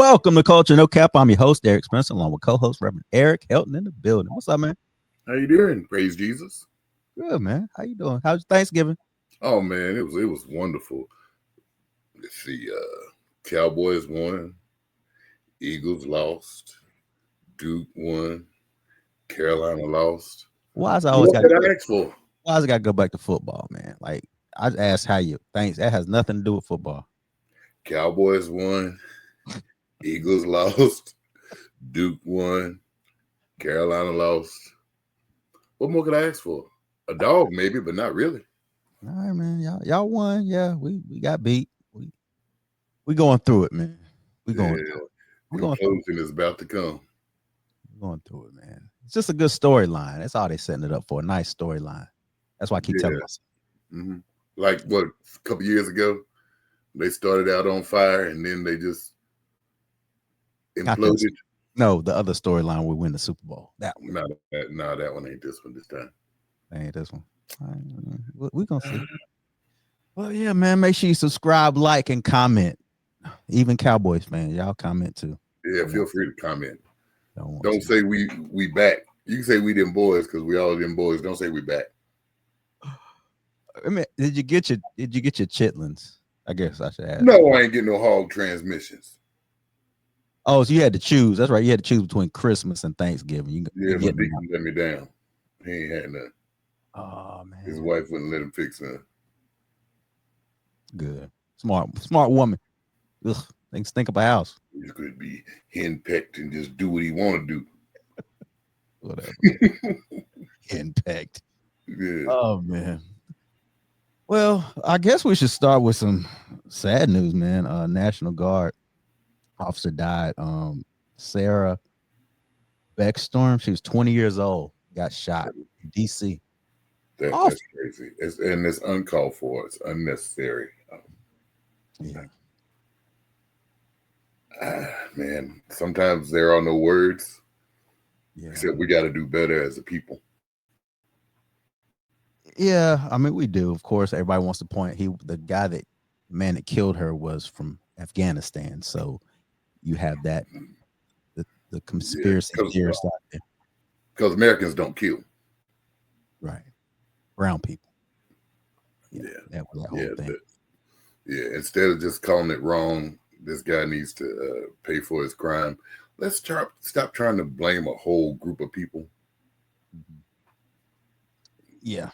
Welcome to Culture No Cap. I'm your host, Eric Spencer, along with co-host Reverend Eric Helton in the building. What's up, man? How you doing? Praise Jesus. Good, man. How you doing? How's Thanksgiving? Oh man, it was wonderful. Let's see, Cowboys won, Eagles lost, Duke won, Carolina lost. Why is I always What got? did I ask for? Why is it got to go back to football, man? Like I just asked how you. Thanks. That has nothing to do with football. Cowboys won, Eagles lost, Duke won, Carolina lost. What more could I ask for? A dog, maybe, but not really. All right, man. Y'all won. Yeah, we got beat. We going through it, man. We going. Yeah, We going. closing is about to come. We're going through it, man. It's just a good storyline. That's all they setting it up for. A nice storyline. That's why I keep telling us. Mm-hmm. Like what, a couple years ago, they started out on fire and then they just imploded. No, the other storyline we win the Super Bowl. That one. No, that one ain't this one this time. Ain't this one. All right, we're gonna see. Well, yeah, man. Make sure you subscribe, like, and comment. Even Cowboys fans, y'all comment too. Yeah, feel free to comment. Don't say we back. You can say we them boys because we all them boys. Don't say we back. I mean, did you get your chitlins? I guess I should ask. No, I ain't getting no hog transmissions. Oh, so you had to choose. That's right. You had to choose between Christmas and Thanksgiving. My deacon let me down. He ain't had none. Oh man, his wife wouldn't let him fix none. Good, smart woman. Ugh, things think of a house. He could be henpecked and just do what he want to do. Whatever. Henpecked. Yeah. Oh man. Well, I guess we should start with some sad news, man. National Guard officer died. Sarah Beckstorm. She was 20 years old. Got shot in DC. That's crazy. It's uncalled for. It's unnecessary. Yeah. Man, sometimes there are no words. Yeah. Except we got to do better as a people. Yeah, I mean we do. Of course, everybody wants to point. The man that killed her was from Afghanistan. So you have that the conspiracy theorists out there. Because Americans don't kill. Right. Brown people. Yeah. That was that whole thing. Instead of just calling it wrong, this guy needs to pay for his crime. Let's stop trying to blame a whole group of people. Yeah.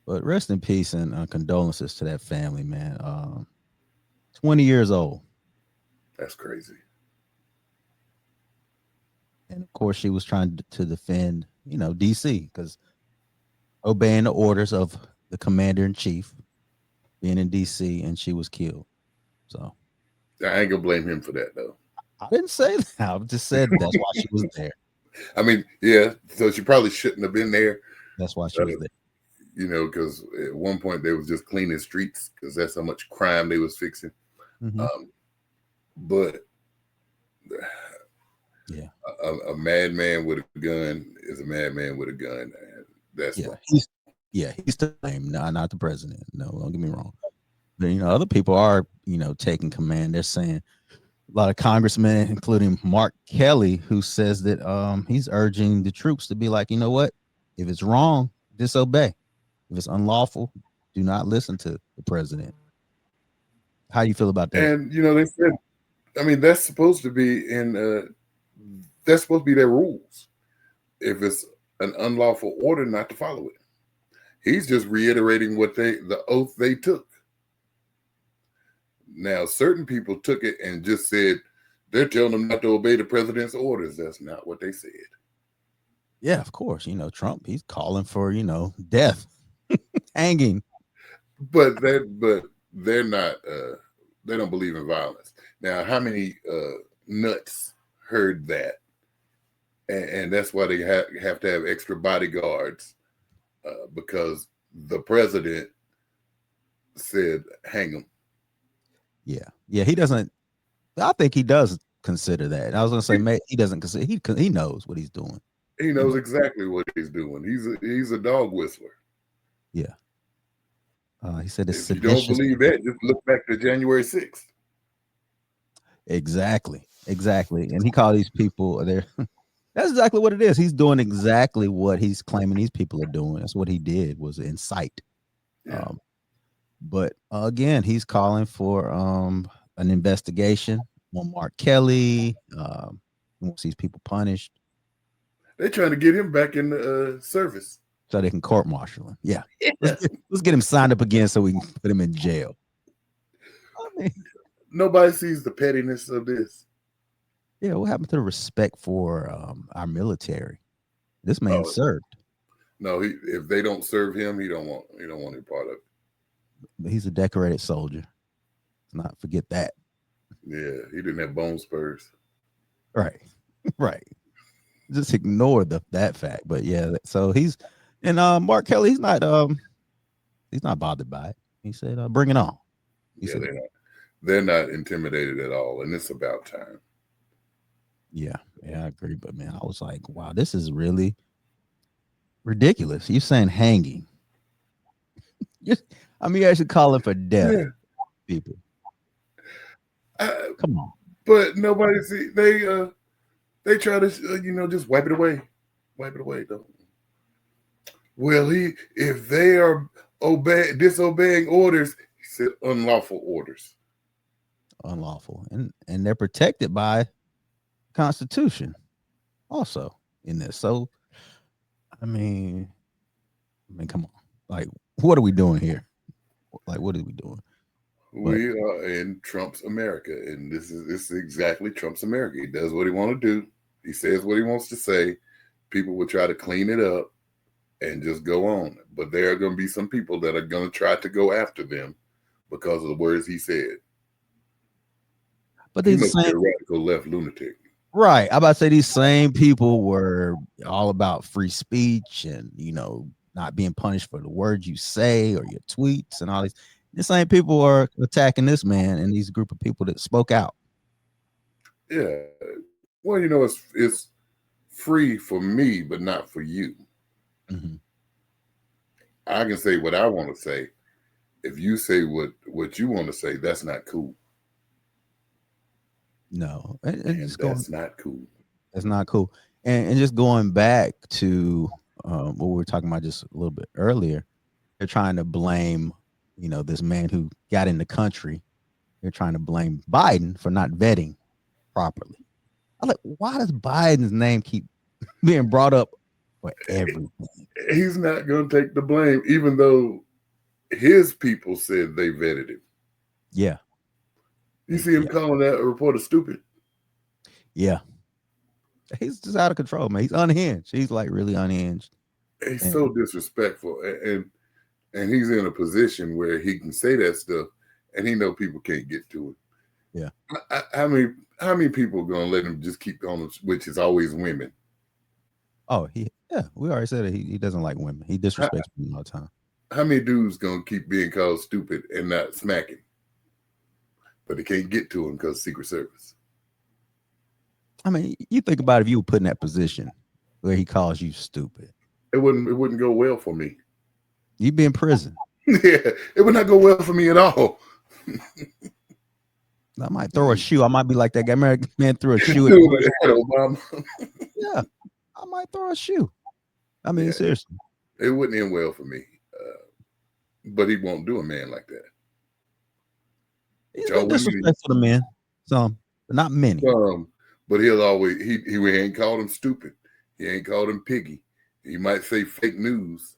But rest in peace and condolences to that family, man. 20 years old. That's crazy. And of course, she was trying to defend, DC, because obeying the orders of the commander in chief, being in DC, and she was killed. So I ain't gonna blame him for that, though. I didn't say that. I just said that's why she was there. I mean, yeah. So she probably shouldn't have been there. That's why she was there. Because at one point they was just cleaning streets because that's how much crime they was fixing. Mm-hmm. But yeah, a madman with a gun is a madman with a gun. And that's he's to blame, not the president. No, don't get me wrong. But other people are taking command. They're saying a lot of congressmen, including Mark Kelly, who says that he's urging the troops to be like, you know what, if it's wrong, disobey. If it's unlawful, do not listen to the president. How do you feel about that? And they said, I mean, that's supposed to be that's supposed to be their rules. If it's an unlawful order, not to follow it. He's just reiterating the oath they took. Now, certain people took it and just said they're telling them not to obey the president's orders. That's not what they said. Yeah, of course. Trump, he's calling for, death. Hanging, but they're not. They don't believe in violence. Now, how many nuts heard that? And that's why they have to have extra bodyguards because the president said hang him. Yeah. He doesn't. I think he does consider that. I was going to say, he doesn't consider. He knows what he's doing. He knows exactly what he's doing. He's a dog whistler. Yeah. He said it's if you don't believe that, just look back to January 6th. Exactly. And he called these people there. That's exactly what it is. He's doing exactly what he's claiming these people are doing. That's what he did, was incite. Yeah. But again, he's calling for an investigation on Mark Kelly. He wants these people punished They're trying to get him back in the service. so they can court martial him. Yeah. Yes. Let's get him signed up again so we can put him in jail. I mean, Nobody sees the pettiness of this. yeah, what happened to the respect for our military? This man Oh, served. no, if they don't serve him, he don't want any part of it. But he's a decorated soldier. Let's not forget that. Yeah, he didn't have bone spurs. Right. Right. Just ignore that fact. But yeah, so he's and Mark Kelly, he's not bothered by it. He said, bring it on. He said, they're not intimidated at all, and it's about time. Yeah, I agree. But man, I was like, wow, this is really ridiculous. You're saying hanging. You're actually calling for death, people. Come on. But nobody see they try to just wipe it away. Wipe it away though. Well, if they are disobeying orders, he said unlawful orders. Unlawful. And they're protected by Constitution also in this. So I mean, come on. Like, what are we doing here? Like, what are we doing? We are in Trump's America, and this is exactly Trump's America. He does what he wants to do. He says what he wants to say. People will try to clean it up and just go on. But there are going to be some people that are going to try to go after them because of the words he said. But these must be a radical left lunatic. Right. I'm about to say these same people were all about free speech and, not being punished for the words you say or your tweets and all these. The same people are attacking this man and these group of people that spoke out. Yeah. Well, it's free for me, but not for you. Mm-hmm. I can say what I want to say. If you say what you want to say, that's not cool. No, that's not cool. That's not cool. And just going back to what we were talking about just a little bit earlier, they're trying to blame, this man who got in the country. They're trying to blame Biden for not vetting properly. I'm like, why does Biden's name keep being brought up for everything? He's not going to take the blame, even though his people said they vetted him. Yeah. You see him calling that reporter stupid? Yeah. He's just out of control, man. He's unhinged. He's like really unhinged. He's so disrespectful. And he's in a position where he can say that stuff and he know people can't get to it. Yeah. How many people are going to let him just keep going, which is always women? Oh, we already said that he doesn't like women. He disrespects women all the time. How many dudes going to keep being called stupid and not smacking? But they can't get to him because of Secret Service. I mean, you think about if you were put in that position where he calls you stupid. It wouldn't go well for me. You'd be in prison. Yeah, it would not go well for me at all. I might throw a shoe. I might be like that guy. Man threw a shoe at Obama. Yeah, I might throw a shoe. I mean, seriously. It wouldn't end well for me. But he won't do a man like that. He's been disrespectful to men. Some, but not many. But he'll always he ain't called him stupid. He ain't called him piggy. He might say fake news.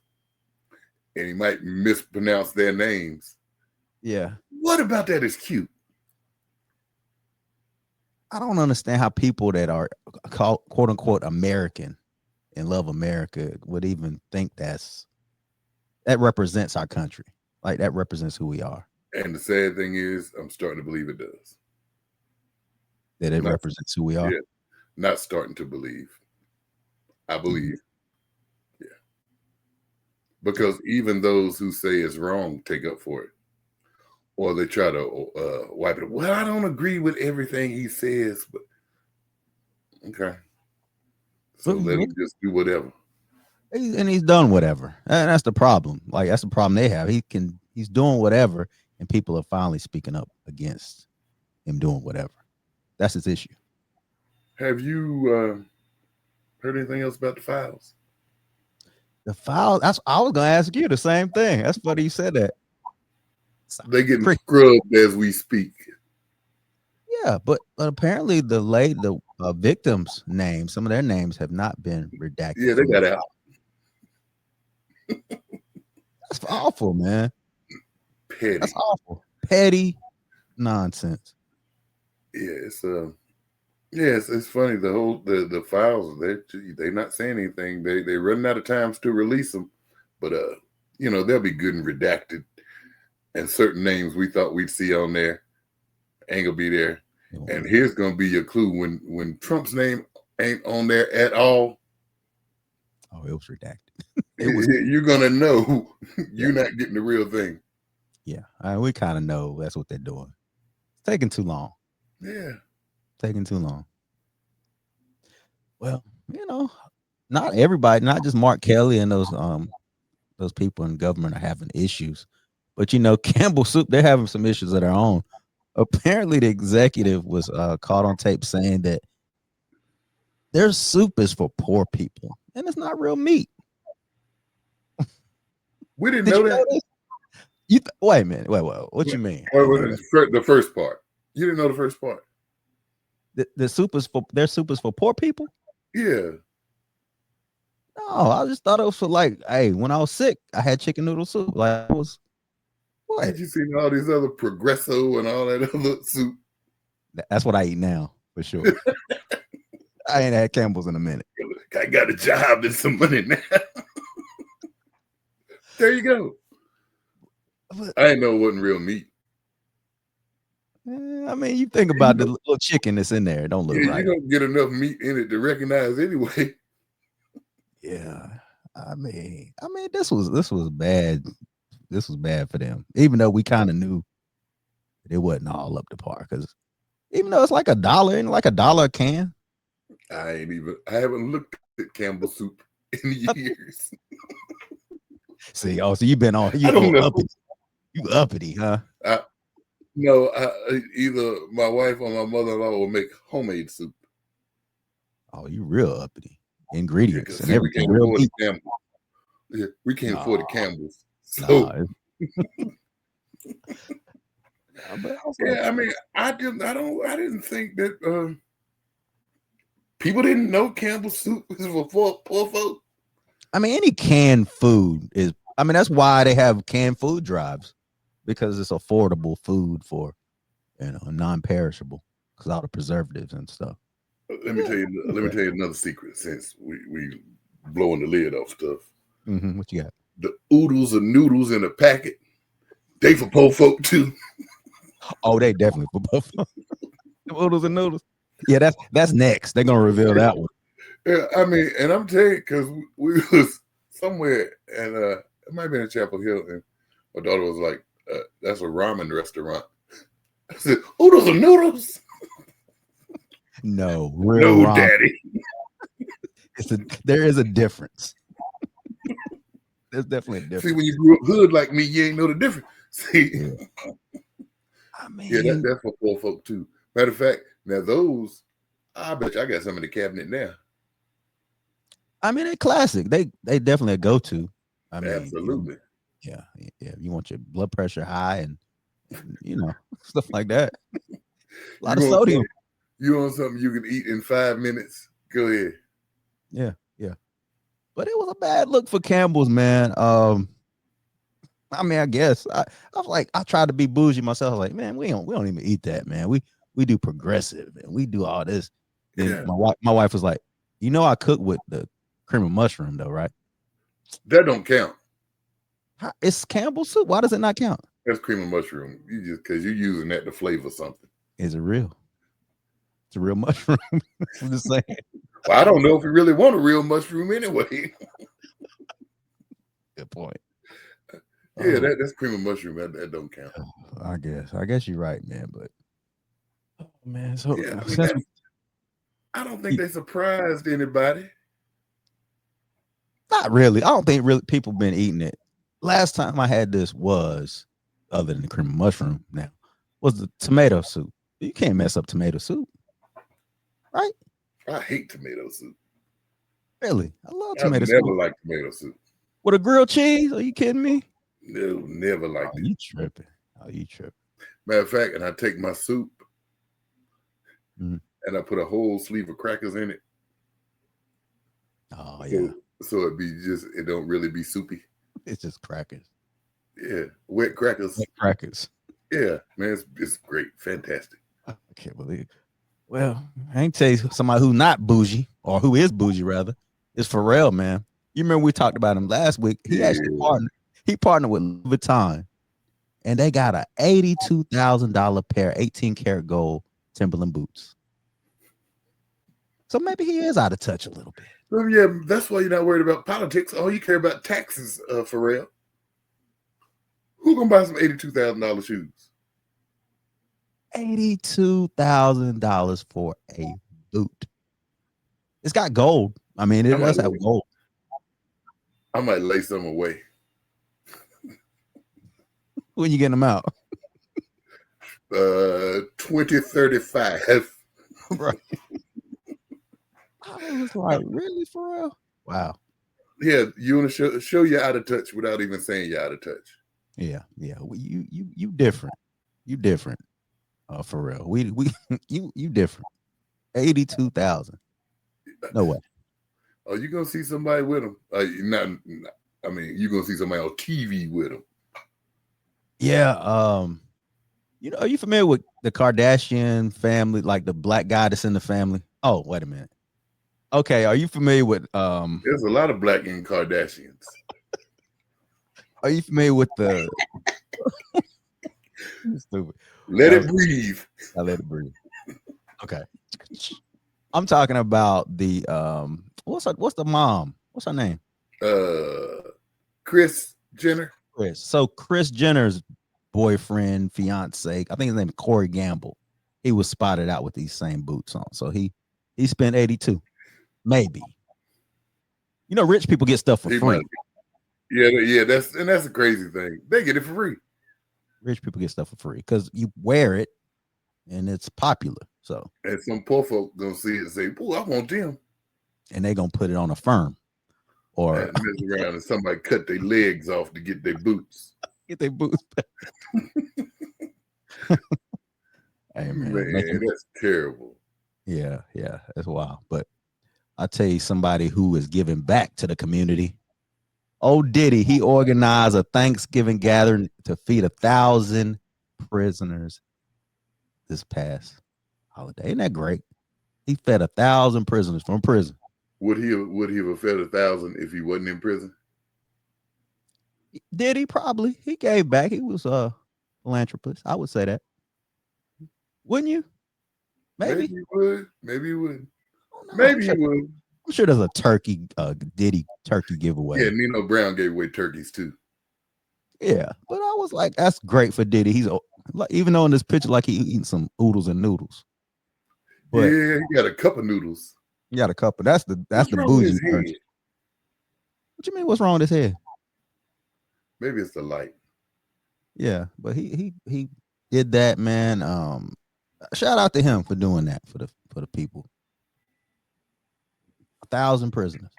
And he might mispronounce their names. Yeah. What about that is cute? I don't understand how people that are quote unquote American and love America would even think that represents our country. Like that represents who we are. And the sad thing is, I'm starting to believe it does. That it represents who we are? Yeah, not starting to believe. I believe. Yeah. Because even those who say it's wrong take up for it. Or they try to wipe it. Well, I don't agree with everything he says, but okay. So let him just do whatever. And he's done whatever. And that's the problem. Like that's the problem they have. He's doing whatever, and people are finally speaking up against him doing whatever. That's his issue. Have you heard anything else about the files? The file. I was gonna ask you the same thing. That's funny you said that. They getting scrubbed as we speak. Yeah, but apparently the victims' names, some of their names have not been redacted. Yeah, they got out. That's awful, man. Petty. That's awful. Petty nonsense. Yeah, it's funny. The files, they're not saying anything. They're running out of times to release them, but they'll be good and redacted. And certain names we thought we'd see on there ain't gonna be there. And here's gonna be your clue: when Trump's name ain't on there at all. Oh, it was redacted. You're gonna know you're not getting the real thing. Yeah, we kind of know that's what they're doing. It's taking too long. Yeah, taking too long. Well, not everybody, not just Mark Kelly and those people in government are having issues, but Campbell Soup, they're having some issues of their own. Apparently, the executive was caught on tape saying that their soup is for poor people, and it's not real meat. We didn't know that. Wait a minute. Wait. What you mean? The first part. You didn't know the first part. The soup is for their soup is for poor people. Yeah. No, I just thought it was for hey, when I was sick, I had chicken noodle soup. Like, it was. What? Had you seen all these other Progresso and all that other soup? That's what I eat now, for sure. I ain't had Campbell's in a minute. I got a job and some money now. There you go. I didn't know it wasn't real meat. I mean, you think about the little chicken that's in there. It don't look right. You don't get enough meat in it to recognize anyway. Yeah. I mean, this was bad. This was bad for them. Even though we kind of knew that it wasn't all up to par. Because even though it's like $1, ain't like $1 a can. I haven't looked at Campbell Soup in years. See, so you've been on. You uppity, huh? No, either my wife or my mother-in-law will make homemade soup. Oh, you real uppity. Ingredients and everything. We can't afford the Campbell's. So I mean, I didn't think that people didn't know Campbell Soup is for poor folk. I mean, any canned food is. I mean, that's why they have canned food drives, because it's affordable food for, non-perishable, because all the preservatives and stuff. Let me tell you another secret, since we blowing the lid off stuff. Mm-hmm. What you got? The oodles of noodles in a packet, they for poor folk too. Oh, they definitely for poor folk. The oodles and noodles. Yeah, that's next. They're gonna reveal that one. Yeah, I mean, and I'm telling you, because we was somewhere, and it might have been in Chapel Hill, and my daughter was like, "That's a ramen restaurant." I said, "Oodles and noodles." No, real no, Daddy. There is a difference. There's definitely a difference. See, when you grew up hood like me, you ain't know the difference. See, I mean, that's for poor folk too. Matter of fact, now those, I bet you I got some in the cabinet now. I mean, they're classic. They definitely a go-to. I mean, absolutely. Yeah. You want your blood pressure high and stuff like that. A lot of sodium. You want something you can eat in 5 minutes? Go ahead. Yeah. But it was a bad look for Campbell's, man. I mean, I guess I was like, I tried to be bougie myself. I was like, man, we don't even eat that, man. We do progressive and we do all this. Then my wife was like, I cook with the cream of mushroom though, right? That don't count. It's Campbell Soup. Why does it not count? That's cream of mushroom. You just because you're using that to flavor something. Is it real? It's a real mushroom. I'm just saying. Well, I don't know if you really want a real mushroom anyway. Good point. Yeah, that's cream of mushroom. That don't count. I guess you're right, man. But man, so yeah, I don't think they surprised anybody. Not really. I don't think really people been eating it. Last time I had this was, other than the cream of mushroom, now was the tomato soup. You can't mess up tomato soup. right? I hate tomato soup. Really, I love I've tomato never soup. liked tomato soup. With a grilled cheese? Are you kidding me? No, never liked Oh, it. you tripping? Oh, you tripping? Matter of fact, and I take my soup Mhm. and I put a whole sleeve of crackers in it. Oh So, yeah, so it don't really be soupy. it's just crackers. Yeah, wet crackers. Crackers. Yeah, man, it's great, fantastic. I can't believe it. Well, I ain't tell you somebody who's not bougie, or who is bougie rather, is FireA, man. You remember we talked about him last week. He actually partnered with Louis Vuitton, and they got a $82,000 pair, 18 karat gold Timberland boots. So maybe he is out of touch a little bit. Well, yeah, that's why you're not worried about politics. All you care about taxes, for real. Who gonna buy some $82,000 shoes? $82,000 for a boot. It's got gold. I mean, it does have gold. I might lay some away. When you getting them out? 2035. Right. I was like, really, for real? Wow. Yeah, you want to show you're out of touch without even saying you're out of touch. Yeah. Well, you different. You different. For real. We you different. 82,000. No way. Oh, you gonna see somebody with them? Not. I mean, you gonna see somebody on TV with them? Yeah. Are you familiar with the Kardashian family, like the black guy that's in the family? Oh, wait a minute. Okay, are you familiar with There's a lot of black in Kardashians. Are you familiar with the stupid? Let it breathe. I let it breathe. Okay. I'm talking about the what's the mom? What's her name? Kris Jenner. Kris. So Kris Jenner's boyfriend, fiance, I think his name is Corey Gamble. He was spotted out with these same boots on. So he spent 82. Maybe. Rich people get stuff for free. Yeah, that's a crazy thing. They get it for free. Rich people get stuff for free because you wear it and it's popular. So and some poor folk gonna see it and say, "Oh, I want them," and they gonna put it on a firm or and mess around and somebody cut their legs off to get their boots. Get their boots back. Hey man, that's terrible. Yeah, that's wild. But I'll tell you somebody who is giving back to the community. Old Diddy, he organized a Thanksgiving gathering to feed 1,000 prisoners this past holiday. Isn't that great? He fed 1,000 prisoners from prison. Would he have fed 1,000 if he wasn't in prison? Did he? Probably. He gave back. He was a philanthropist. I would say that. Wouldn't you? Maybe he would. Maybe he would. Maybe he would. I'm sure there's a turkey, Diddy turkey giveaway. Yeah, Nino Brown gave away turkeys too. Yeah, but I was like, that's great for Diddy. He's even though in this picture, like he eating some oodles and noodles. But yeah, he got a cup of noodles. He got a couple. That's the bougie version. What you mean? What's wrong with his head? Maybe it's the light. Yeah, but he did that, man. Shout out to him for doing that for the people. 1,000 prisoners.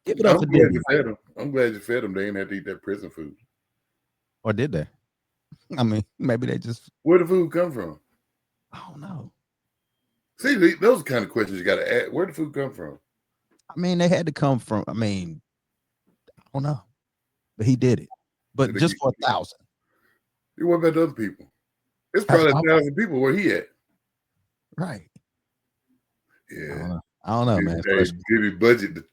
Give it up for Diddy. I'm glad you fed them. They didn't have to eat that prison food. Or did they? I mean, maybe they just. Where did the food come from? I don't know. See, those are the kind of questions you got to ask. Where did the food come from? I mean, they had to come from. I mean, I don't know, but he did it. But just for 1,000. What about the other people? It's probably 1,000 people where he at. Right. Yeah. I don't know, man. Hey, give me budget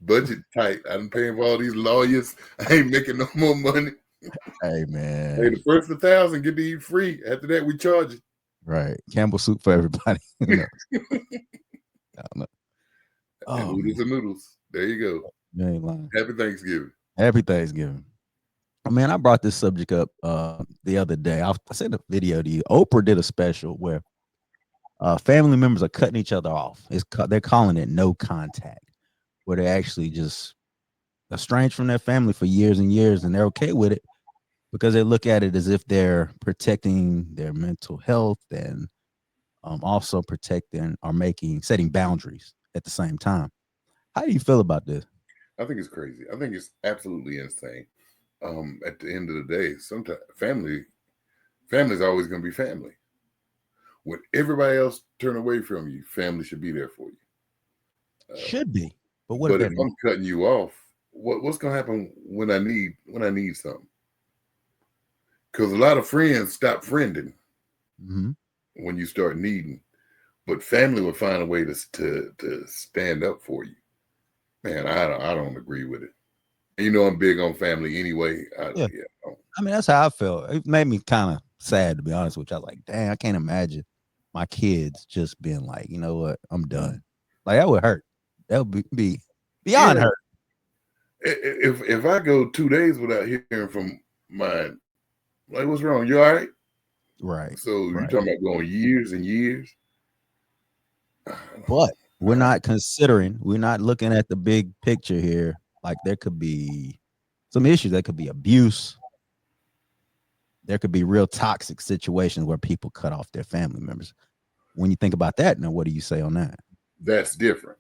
tight. I'm paying for all these lawyers. I ain't making no more money. Hey, man. Hey, the first 1,000 get to eat free. After that, we charge it. Right. Campbell Soup for everybody. I don't know. Oh, noodles. There you go. You ain't lying. Happy Thanksgiving. Happy Thanksgiving. Oh, man, I brought this subject up the other day. I sent a video to you. Oprah did a special where family members are cutting each other off. They're calling it no contact, where they're actually just estranged from their family for years and years, and they're okay with it because they look at it as if they're protecting their mental health and also protecting or setting boundaries at the same time. How do you feel about this? I think it's crazy. I think it's absolutely insane. At the end of the day, sometimes family's always going to be family. When everybody else turn away from you, family should be there for you. Should be, but what But if if I'm cutting you off, what's going to happen when I need something? Because a lot of friends stop friending when you start needing, but family will find a way to stand up for you. Man, I don't agree with it. You know, I'm big on family anyway. I mean, that's how I felt. It made me kind of sad, to be honest with you. I was like, dang, I can't imagine my kids just being like, you know what, I'm done. Like, that would hurt. That would be beyond hurt. If I go 2 days without hearing from mine, like, what's wrong? You all right? Right. So you're talking about going years and years? But we're not looking at the big picture here. Like, there could be some issues. There could be abuse. There could be real toxic situations where people cut off their family members. When you think about that, now what do you say on that? That's different.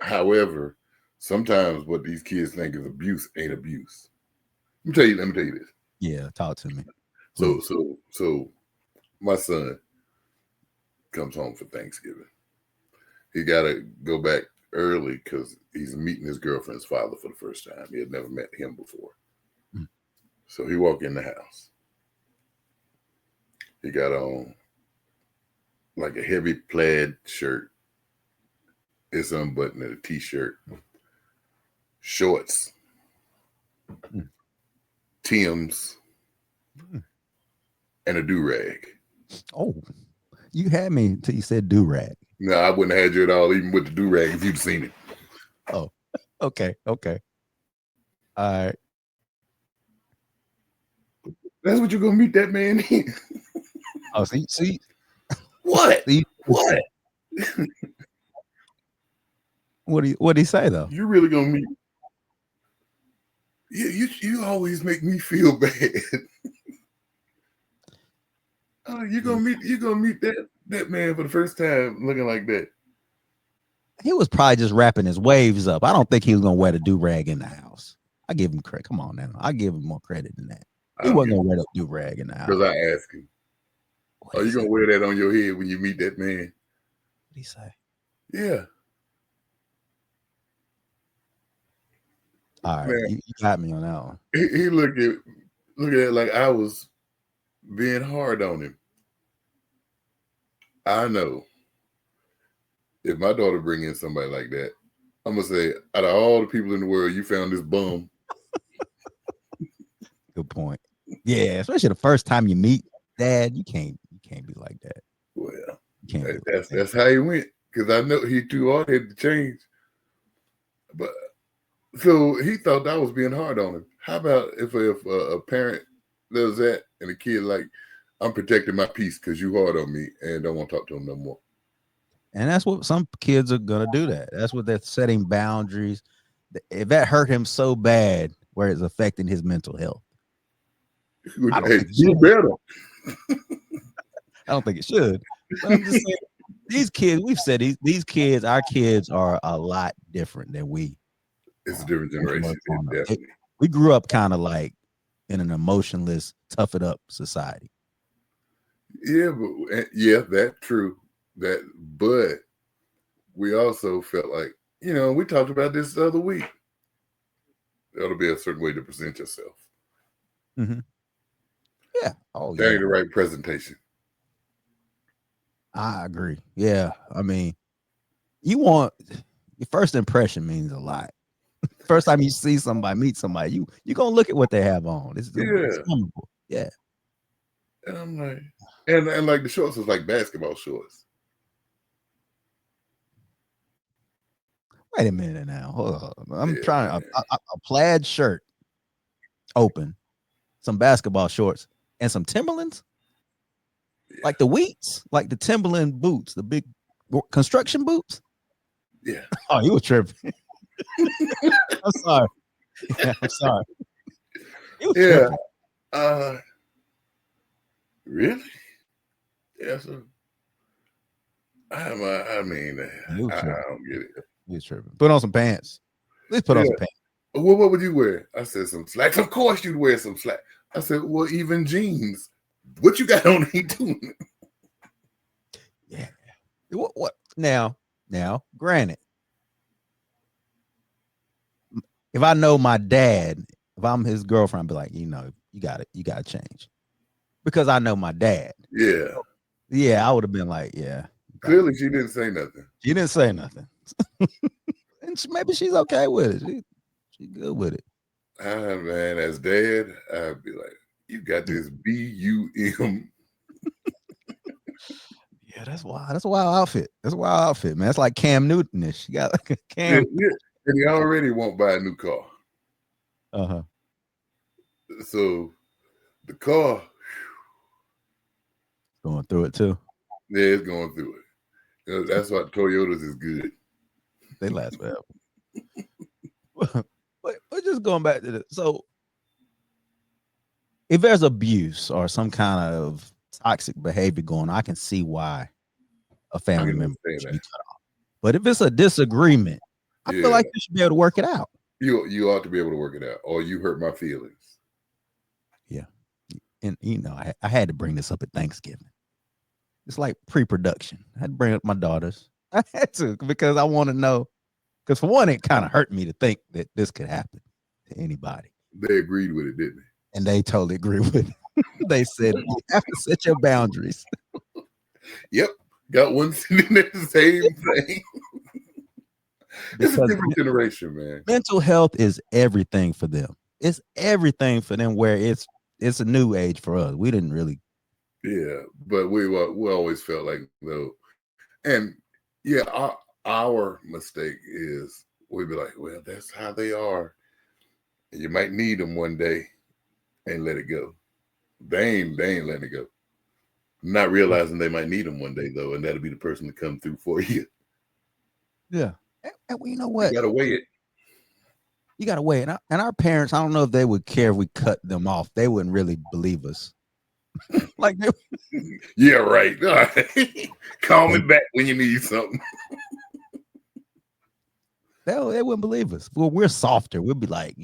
However, sometimes what these kids think is abuse ain't abuse. Let me tell you this. Yeah, talk to me. So my son comes home for Thanksgiving. He got to go back early because he's meeting his girlfriend's father for the first time. He had never met him before. So he walked in the house. He got on like a heavy plaid shirt. It's unbuttoned and a t-shirt, shorts, Tim's, and a do-rag. Oh, you had me until you said do-rag. No, I wouldn't have had you at all, even with the do-rag, if you'd seen it. Oh, okay. All right. That's what you're going to meet that man in. Oh, see? What? What? What do you say, though? You're really going to meet... You always make me feel bad. Oh, you're gonna meet that man for the first time looking like that. He was probably just wrapping his waves up. I don't think he was gonna wear the do-rag in the house. I give him credit. Come on now. I give him more credit than that. He wasn't gonna wear the do-rag in the house. Because I asked him, are you gonna wear that on your head when you meet that man? What did he say? Yeah. All right, you got me on that one. He looked at it like I was being hard on him. I know if my daughter bring in somebody like that, I'm gonna say, out of all the people in the world, you found this bum. Good point. Yeah, especially the first time you meet Dad, you can't be like that. Well, that's how he went, because I know he too hard headed to change. But so he thought I was being hard on him. How about if a parent does that and a kid like, I'm protecting my peace because you hard on me and don't want to talk to him no more. And that's what some kids are gonna do. That's what they're setting boundaries. If that hurt him so bad, where it's affecting his mental health, I don't think it should. Better. I don't think it should. But I'm just saying, these kids, we've said these kids, our kids are a lot different than we. It's a different generation. We grew up kind of like in an emotionless, tough it up society. Yeah, that's true. But we also felt like, we talked about this the other week. There ought to be a certain way to present yourself. Mm-hmm. Yeah. Oh, that ain't the right presentation. I agree. Yeah. I mean, your first impression means a lot. First time you see somebody, meet somebody, you're gonna look at what they have on. It's memorable. Yeah. And I'm like, and like the shorts was like basketball shorts. Wait a minute now. Hold on. I'm trying a plaid shirt, open, some basketball shorts, and some Timberlands. Yeah. Like the Wheats, like the Timberland boots, the big construction boots. Yeah. Oh, you were tripping. I'm sorry. Yeah, I'm sorry. Yeah. Really? Yeah. So I mean, I don't get it. He was tripping. Put on some pants. At least put on some pants. Well, what would you wear? I said some slacks. Of course you'd wear some slacks. I said, well, even jeans. What you got on ain't doing? Yeah. What? Now, granted, if I know my dad, if I'm his girlfriend, I'd be like, you got to change. Because I know my dad. Yeah. Yeah, I would have been like, yeah. Clearly, she didn't say nothing. She didn't say nothing. And maybe she's okay with it. She's good with it. Man, as dad, I'd be like, you got this BUM. Yeah, that's wild. That's a wild outfit. That's a wild outfit, man. It's like Cam Newton-ish. You got like a Cam. Yeah. And he already won't buy a new car. Uh-huh. So the car going through it too. Yeah, it's going through it. That's why Toyotas is good. They last forever. but just going back to this. So if there's abuse or some kind of toxic behavior going on, I can see why a family member should be cut off. But if it's a disagreement, I feel like you should be able to work it out. You ought to be able to work it out, or you hurt my feelings. Yeah. And I had to bring this up at Thanksgiving. It's like pre-production. I had to bring up my daughters. I had to, because I want to know. Because for one, it kind of hurt me to think that this could happen to anybody. They agreed with it, didn't they? And they totally agree with it. They said, you have to set your boundaries. Yep. Got one sitting there the same thing. It's a different generation, man. Mental health is everything for them. It's everything for them, where it's a new age for us. We didn't really. Yeah, but we always felt like, though. And yeah, our mistake is we'd be like, well, that's how they are. You might need them one day and let it go. They ain't letting it go. Not realizing they might need them one day, though, and that'll be the person to come through for you. Yeah. And you know what? You gotta weigh it. You gotta weigh it. And our parents, I don't know if they would care if we cut them off. They wouldn't really believe us. Like yeah, right. Call me back when you need something. They wouldn't believe us. Well, we're softer. We'll be like,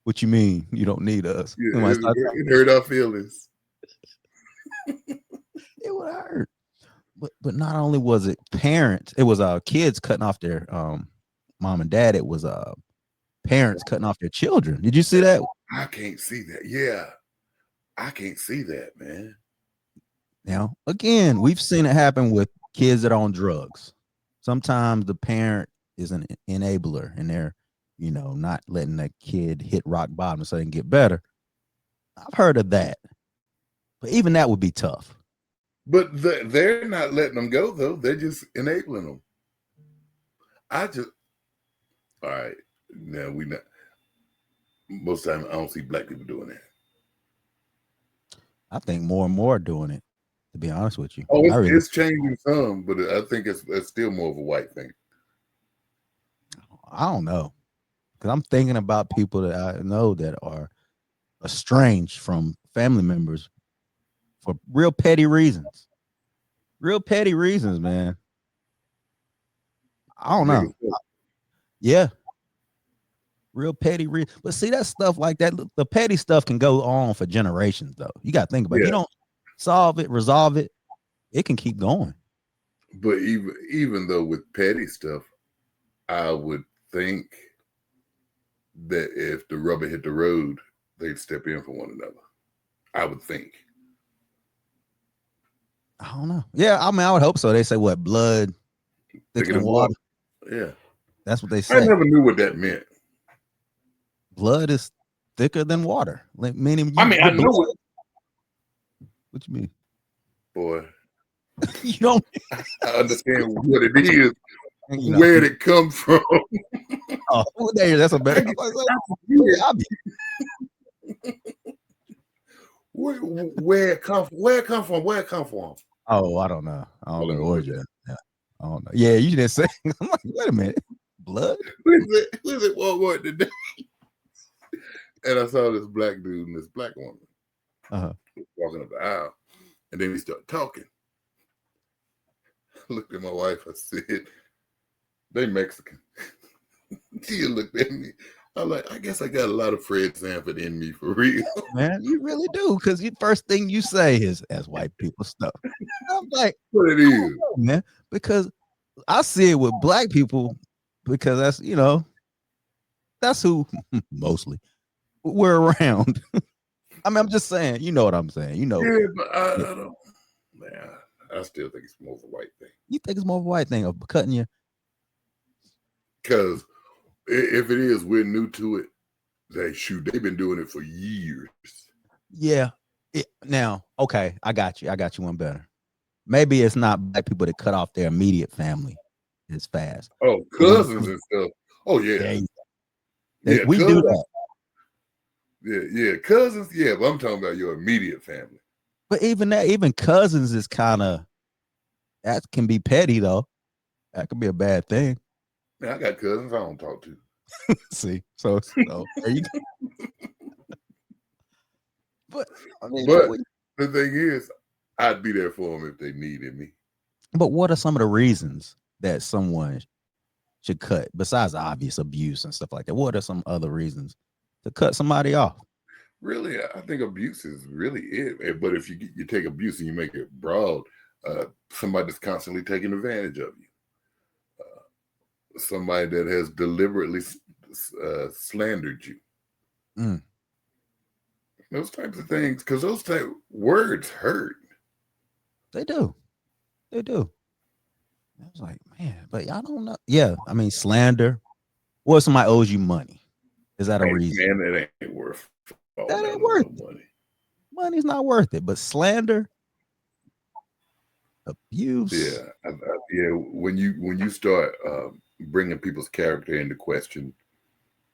what you mean you don't need us? Yeah, it hurt our feelings. It would hurt. But not only was it parents, it was kids cutting off their mom and dad. It was parents cutting off their children. Did you see that? I can't see that. Yeah. I can't see that, man. Now, again, we've seen it happen with kids that are on drugs. Sometimes the parent is an enabler and they're, not letting that kid hit rock bottom so they can get better. I've heard of that. But even that would be tough. But they're not letting them go, though. They're just enabling them. All right. Now, most of the time, I don't see black people doing that. I think more and more are doing it, to be honest with you. Oh, it's changing some, but I think it's still more of a white thing. I don't know. Because I'm thinking about people that I know that are estranged from family members for real petty reasons. Real petty reasons, man. I don't know. Yeah. Real petty reasons. But see, that stuff like that, the petty stuff can go on for generations, though. You got to think about it. You don't solve it, resolve it, it can keep going. But even though with petty stuff, I would think that if the rubber hit the road, they'd step in for one another. I would think. I don't know. Yeah, I mean, I would hope so. They say what? Blood thicker than water. Yeah. That's what they say. I never knew what that meant. Blood is thicker than water. Like, meaning I know it. What you mean? Boy. You don't I understand what it is. Where did it come from? Oh, that's a better. Where it come from? Oh, I don't know. I don't know the origin. Yeah. I don't know. Yeah, you didn't say. I'm like, wait a minute. Blood? Who's it Walmart today? And I saw this black dude and this black woman walking up the aisle. And then we start talking. looked at my wife. I said, "They Mexican." She looked at me. I'm like, I guess I got a lot of Fred Sanford in me for real. Man, you really do, because the first thing you say is "as white people stuff." I'm like, What it is, man, because I see it with black people, because that's who mostly we're around. I mean, I'm just saying, you know what I'm saying, Yeah, but I don't. Man, I still think it's more of a white thing. You think it's more of a white thing of cutting you? Because if it is, we're new to it. They've been doing it for years. Yeah. Now, okay, I got you one better. Maybe it's not black people that cut off their immediate family as fast. Oh, cousins and stuff. Oh yeah, we cousins, do that. Yeah, cousins. Yeah, but I'm talking about your immediate family. But even cousins is that can be petty though. That could be a bad thing. Man, I got cousins I don't talk to. See, so there you go. But I mean, the thing is, I'd be there for them if they needed me. But what are some of the reasons that someone should cut, besides obvious abuse and stuff like that? What are some other reasons to cut somebody off? Really, I think abuse is really it. But if you take abuse and you make it broad, somebody that's constantly taking advantage of you, somebody that has deliberately slandered you, those types of things, because those type words hurt. They do. I was like, man, but I don't know. Yeah, I mean, slander. Or somebody owes you money. Is that a reason? Man, that ain't worth. That ain't worth it. Money. Money's not worth it. But slander, abuse. Yeah, yeah. When you start bringing people's character into question,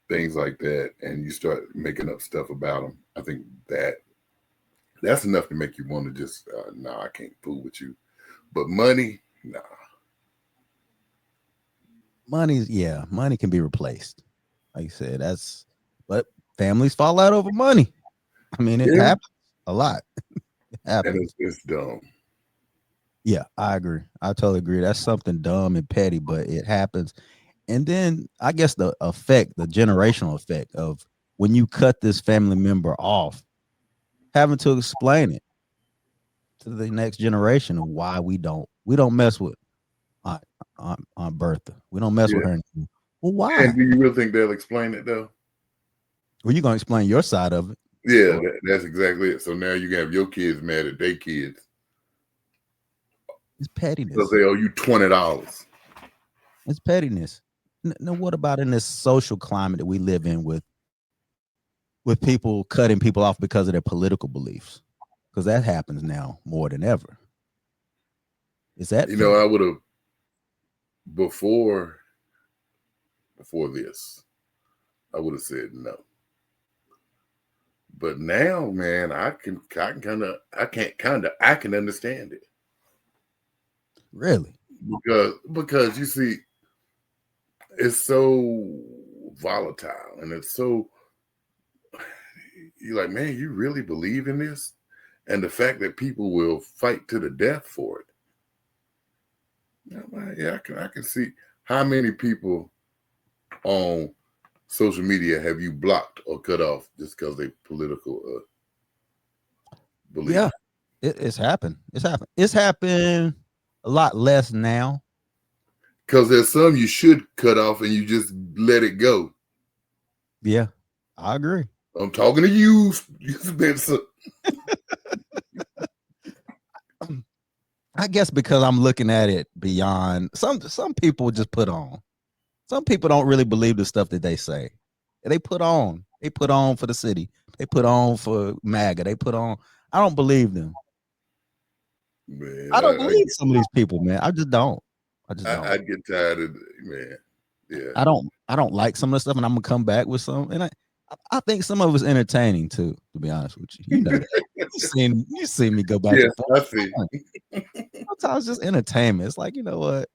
things like that, and you start making up stuff about them, I think that's enough to make you want to just I can't fool with you. But money, nah. Money can be replaced. Like you said, but families fall out over money. I mean, it happens a lot. It happens. And it's dumb. Yeah, I agree. I totally agree. That's something dumb and petty, but it happens. And then I guess the generational effect of when you cut this family member off, having to explain it to the next generation of why we don't mess with Aunt Bertha. We don't mess with her anymore. Well, why? And do you really think they'll explain it though? Well, you're gonna explain your side of it. Yeah, that's exactly it. So now you have your kids mad at their kids. It's pettiness. Because they owe you $20. It's pettiness. Now, what about in this social climate that we live in with people cutting people off because of their political beliefs? Because that happens now more than ever. Is that I would have before this, I would have said no. But now, man, I can understand it. Really? Because you see, it's so volatile and it's so, you're like, man, you really believe in this? And the fact that people will fight to the death for it. Yeah, I can see how many people on social media have you blocked or cut off just because they political belief. Yeah, it's happened. It's happened a lot less now. Because there's some you should cut off and you just let it go. Yeah, I agree. I'm talking to you, Spencer. I guess because I'm looking at it beyond some people just put on. Some people don't really believe the stuff that they say. They put on. They put on for the city. They put on for MAGA. They put on. I don't believe them. Man, I don't believe some of these people, man. I just don't. I get tired of man. Yeah. I don't like some of the stuff, and I'm gonna come back with some. And I think some of it's entertaining too, to be honest with you. You know that. you seen me go back and forth. I see. Sometimes it's just entertainment. It's like, you know what?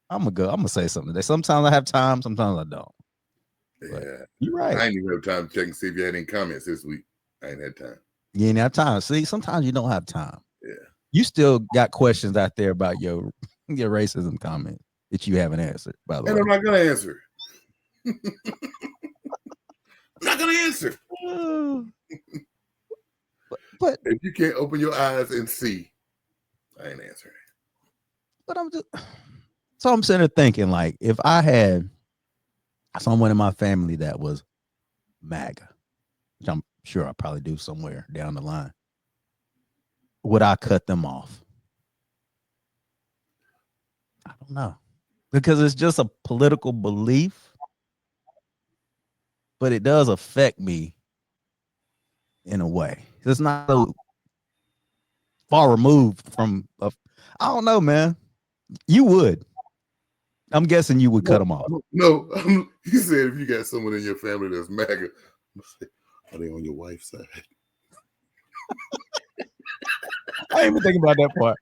I'm gonna say something today. Sometimes I have time, sometimes I don't. But yeah. You're right. I ain't even have time to check and see if you had any comments this week. I ain't had time. You ain't have time. See, sometimes you don't have time. Yeah. You still got questions out there about your Your racism comment that you haven't answered, by the And way. I'm not gonna answer. I'm not gonna answer. But If you can't open your eyes and see, I ain't answering. but I'm just so I'm sitting there thinking, like, if I had someone in my family that was MAGA, which I'm sure I probably do somewhere down the line, would I cut them off? I don't know, because it's just a political belief, but it does affect me in a way. It's not so far removed from. I don't know, man. You would. I'm guessing you would cut them off. No, you said if you got someone in your family that's MAGA, are they on your wife's side? I didn't even think about that part.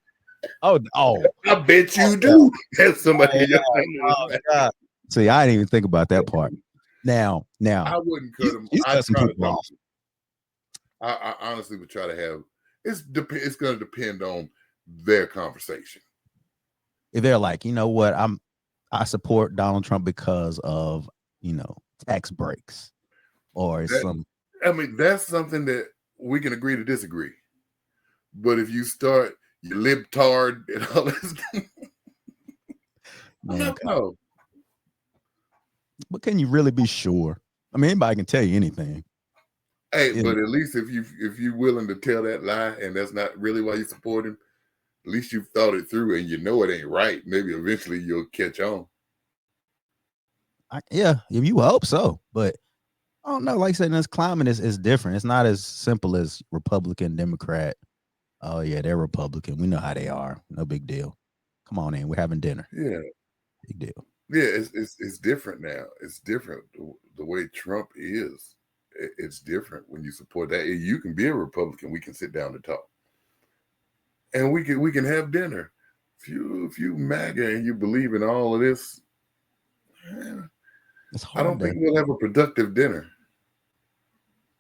Oh! I bet you do have somebody in your family that's MAGA. God. See, I didn't even think about that part. Now, I wouldn't cut them. You I'd cut some try people off. I honestly would try to have. It's going to depend on their conversation. If they're like, you know what, I support Donald Trump because of, tax breaks or some. I mean, that's something that we can agree to disagree. But if you start you libtard and all this, no. But can you really be sure? I mean, anybody can tell you anything. Hey, but at least if you're willing to tell that lie and that's not really why you support him, at least you've thought it through and you know it ain't right. Maybe eventually you'll catch on. Yeah, you hope so. But I don't know. Like I said, this climate is different. It's not as simple as Republican, Democrat. Oh yeah, they're Republican. We know how they are. No big deal. Come on in. We're having dinner. Yeah, big deal. Yeah, it's different now. It's different the way Trump is. It's different when you support that. You can be a Republican. We can sit down and talk, and we can have dinner. If you MAGA and you believe in all of this, I don't think we'll have a productive dinner.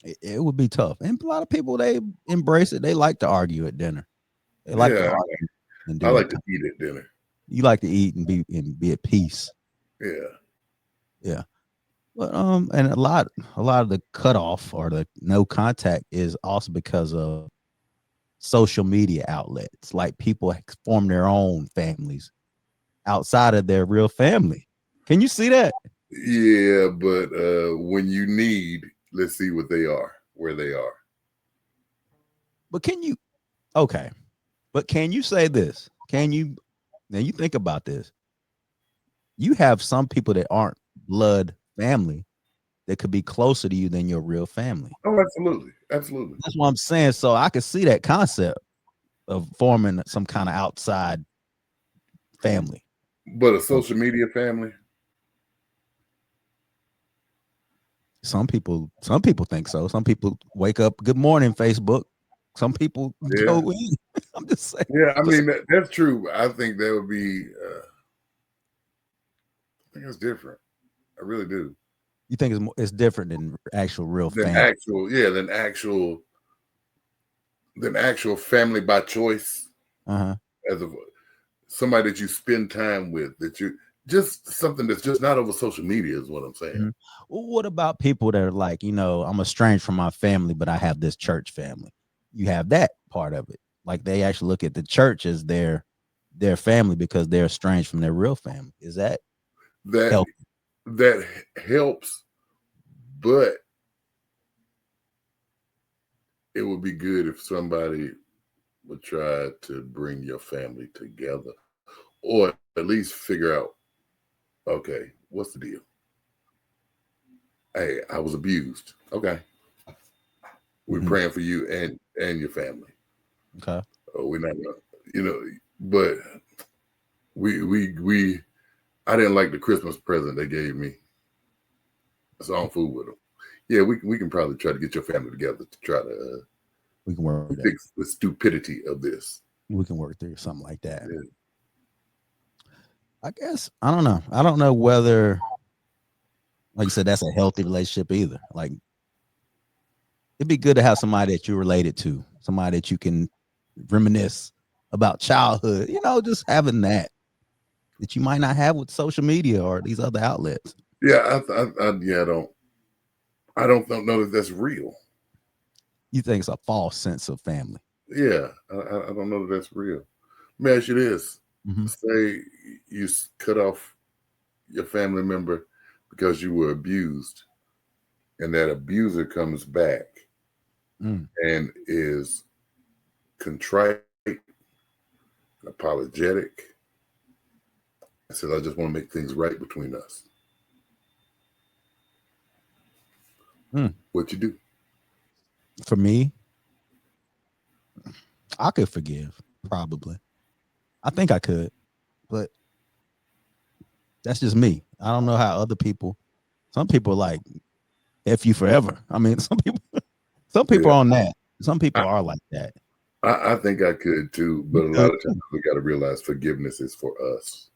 It would be tough, and a lot of people, they embrace it. They like to argue at dinner. They like to argue and do. I like to eat at dinner. You like to eat and be at peace. Yeah. But and a lot of the cutoff or the no contact is also because of social media outlets. Like, people form their own families outside of their real family. Can you see that? Yeah, but when you need, let's see what they are, where they are. But can you say this? Now you think about this. You have some people that aren't blood family that could be closer to you than your real family. Oh, absolutely. Absolutely. That's what I'm saying. So I could see that concept of forming some kind of outside family. But a social media family? Some people think so. Some people wake up, good morning, Facebook. Some people go in. I'm just saying. Yeah, I mean, that's true. I think that would be, I think it's different. I really do. You think it's different than actual real family? Than actual family by choice. As somebody that you spend time with, that you just something that's just not over social media is what I'm saying. Well, what about people that are like, I'm estranged from my family, but I have this church family? You have that part of it. Like, they actually look at the church as their family because they're estranged from their real family. Is that helpful? That helps, but it would be good if somebody would try to bring your family together, or at least figure out, okay, what's the deal? Hey, I was abused. Okay. We're praying for you and your family. Okay. We're not gonna, but I didn't like the Christmas present they gave me. So I'm fool with them. Yeah, we can probably try to get your family together to try to we can work fix the stupidity of this. We can work through something like that. Yeah. I guess I don't know. I don't know whether, like you said, that's a healthy relationship either. Like, it'd be good to have somebody that you're related to, somebody that you can reminisce about childhood. Just having that. that you might not have with social media or these other outlets. Yeah, I don't know that that's real. You think it's a false sense of family. Yeah, I don't know that that's real. Let me ask you this. Mm-hmm. Say you cut off your family member because you were abused, and that abuser comes back and is contrite, apologetic, and says, I just want to make things right between us. What you do? For me, I could forgive, probably. I think I could, but that's just me. I don't know how other people, some people like F you forever. I mean, some people are on that. Some people are like that. I think I could too, but a lot of times we got to realize forgiveness is for us.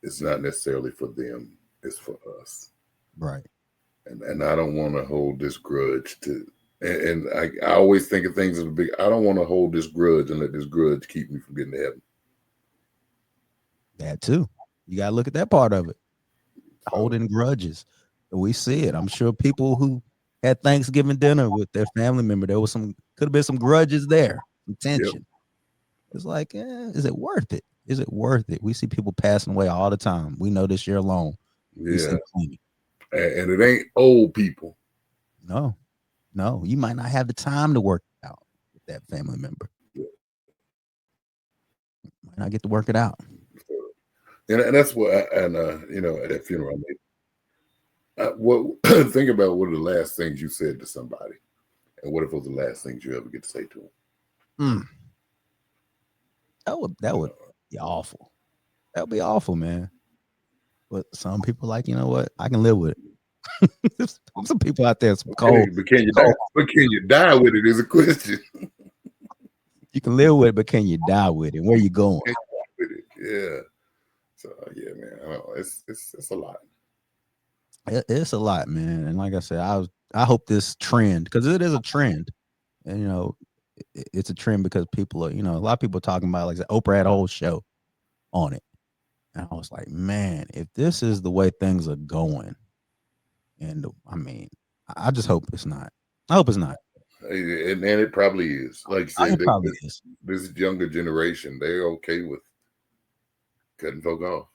It's not necessarily for them. It's for us. Right. And I don't want to hold this grudge to, and I always think of things as a big, I don't want to hold this grudge and let this grudge keep me from getting to heaven. That too. You got to look at that part of it. Holding grudges. We see it. I'm sure people who had Thanksgiving dinner with their family member, there was could have been some grudges there, some tension. Yep. It's like, is it worth it? Is it worth it? We see people passing away all the time. We know this year alone. Yeah. And it ain't old people. No. You might not have the time to work it out with that family member. Yeah. Might not get to work it out. And that's what, at that funeral, think about what are the last things you said to somebody, and what if it was the last things you ever get to say to them? That would be awful. That would be awful, man. But some people like, you know what? I can live with it. Some people out there, some cold. But can you die with it is a question. You can live with it, but can you die with it? Where you going? Yeah. So yeah, man. It's a lot. It's a lot, man. And like I said, I hope this trend, because it is a trend, and it's a trend because people are, a lot of people are talking about, like Oprah had a whole show on it. And I was like, man, if this is the way things are going, and I mean, I just hope it's not. I hope it's not. And it probably is. Like you said, this younger generation, they're okay with cutting folk off.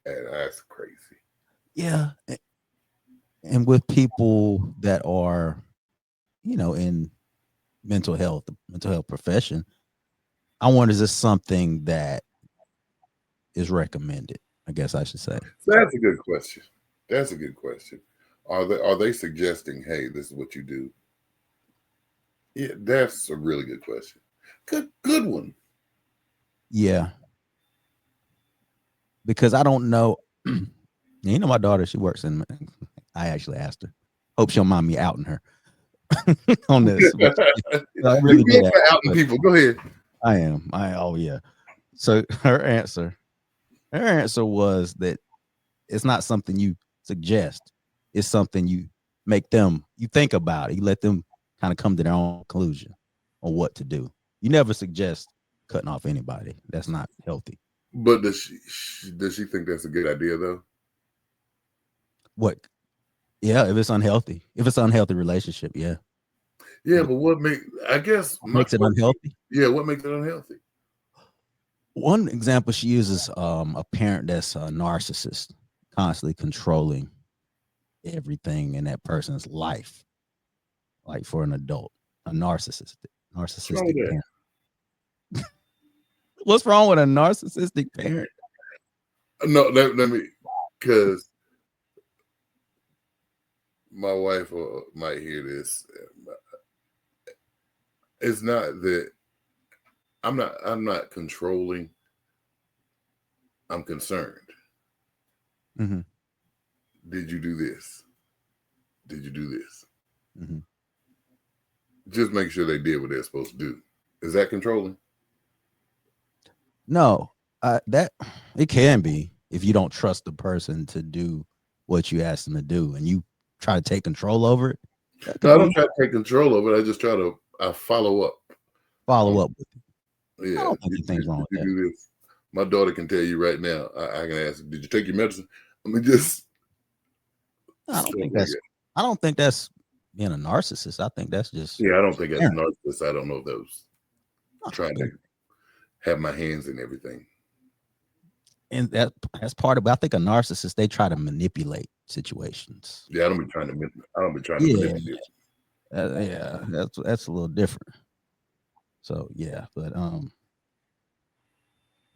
And that's crazy. Yeah. And with people that are, in mental health profession, I wonder, is this something that is recommended? I guess I should say. That's a good question. Are they suggesting, hey, this is what you do? Yeah, that's a really good question. Good one. Yeah. Because I don't know. My daughter, she works in, I actually asked her. Hope she'll mind me outing her on this. I really did outing people. Go ahead. I am. Yeah. So her answer was that it's not something you suggest. It's something you think about it. You let them kind of come to their own conclusion on what to do. You never suggest cutting off anybody. That's not healthy. But does she think that's a good idea though? What? Yeah, if it's unhealthy. If it's an unhealthy relationship, yeah. Yeah, but what makes it unhealthy? Yeah, what makes it unhealthy? One example she uses, a parent that's a narcissist, constantly controlling everything in that person's life, like for an adult, a narcissistic parent. What's wrong with a narcissistic parent? No, let me, because my wife might hear this. It's not that I'm not controlling. I'm concerned. Mm-hmm. Did you do this? Did you do this? Mm-hmm. Just make sure they did what they're supposed to do. Is that controlling? No, that it can be if you don't trust the person to do what you ask them to do, and you try to take control over it. No, I don't try to take control of it. I just try to follow up. Follow up with it. Yeah, I don't think anything's wrong with that. Do this. My daughter can tell you right now. I can ask, did you take your medicine? I mean, just I don't think that's being a narcissist. I think that's just I don't think that's narcissist. I don't know if that was trying to have my hands in everything. And that's part of it. I think a narcissist, they try to manipulate situations. Yeah, I don't be trying to manipulate. Yeah, that's a little different. So yeah, but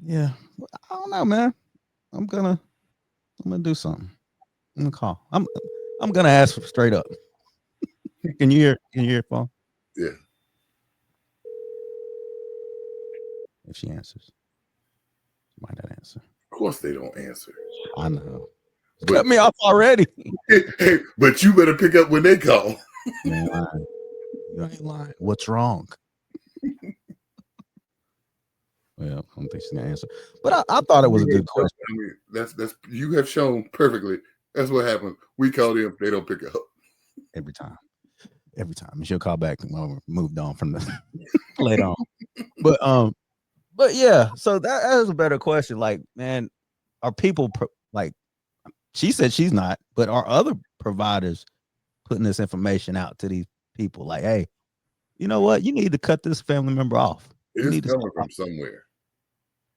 yeah, I don't know, man. I'm gonna do something. I'm gonna call. I'm gonna ask straight up. Can you hear phone? Yeah. If she answers, she might not answer. Of course they don't answer. I know. Cut me off already. Hey, but you better pick up when they call. You ain't lying. You ain't lying. What's wrong? Well, I don't think she's gonna answer. But I thought it was a good question. I mean, that's you have shown perfectly. That's what happens. We call them, they don't pick up. Every time. And she'll call back when we moved on from the later on. But yeah, so that is a better question. Like, man, are people like she said she's not, but are other providers putting this information out to these people? Like, hey, you know what? You need to cut this family member off. It's coming from somewhere.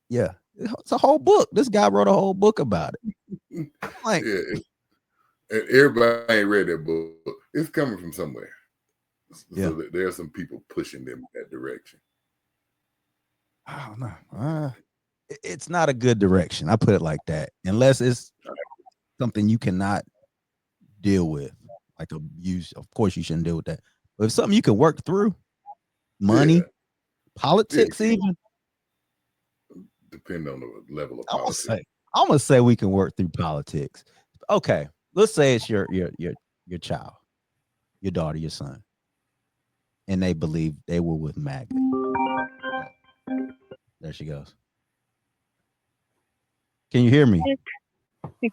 Yeah, it's a whole book. This guy wrote a whole book about it. Like, and everybody ain't read that book. It's coming from somewhere. So there are some people pushing them in that direction. I don't know. It's not a good direction. I put it like that. Unless it's something you cannot deal with, like abuse. Of course, you shouldn't deal with that. But if something you can work through, money, politics, even. Depend on the level of politics. I'm gonna say we can work through politics. Okay, let's say it's your child, your daughter, your son, and they believe they were with MAGA. There she goes. Can you hear me?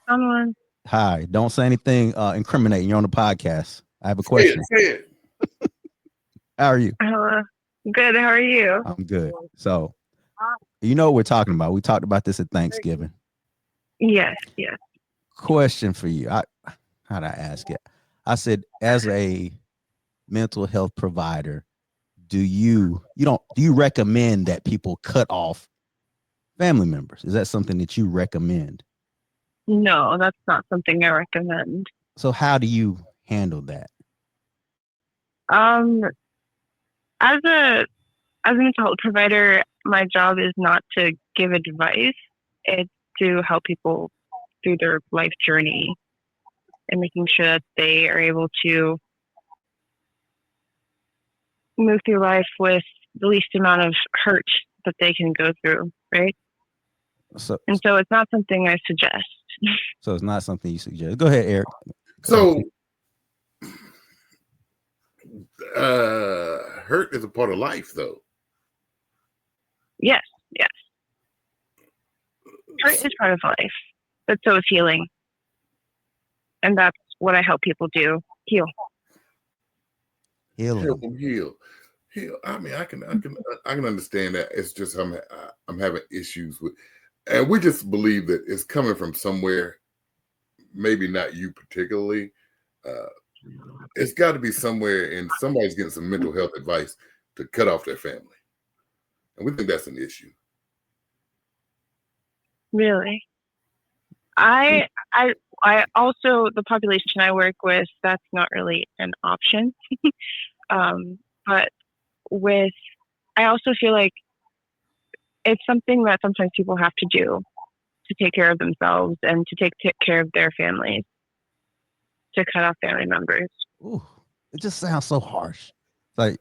Someone. Hi. Don't say anything incriminating. You're on the podcast. I have a question. Say it. How are you? Good. How are you? I'm good. So, you know what we're talking about. We talked about this at Thanksgiving. Yes. Question for you. How'd I ask it? I said, as a mental health provider, do you recommend that people cut off family members? Is that something that you recommend? No, that's not something I recommend. So how do you handle that? As a mental health provider, my job is not to give advice. It's to help people through their life journey and making sure that they are able to move through life with the least amount of hurt that they can go through, right? So it's not something I suggest. So it's not something you suggest. Go ahead, Eric. So hurt is a part of life, though. Yes. Hurt is part of life, but so is healing. And that's what I help people do. Heal. Heal. I mean, I can understand that. It's just I'm having issues with, and we just believe that it's coming from somewhere. Maybe not you particularly. It's got to be somewhere, and somebody's getting some mental health advice to cut off their family, and we think that's an issue. Really? I also, the population I work with, that's not really an option. But I also feel like it's something that sometimes people have to do to take care of themselves and to take care of their families, to cut off family members. Ooh, it just sounds so harsh. Like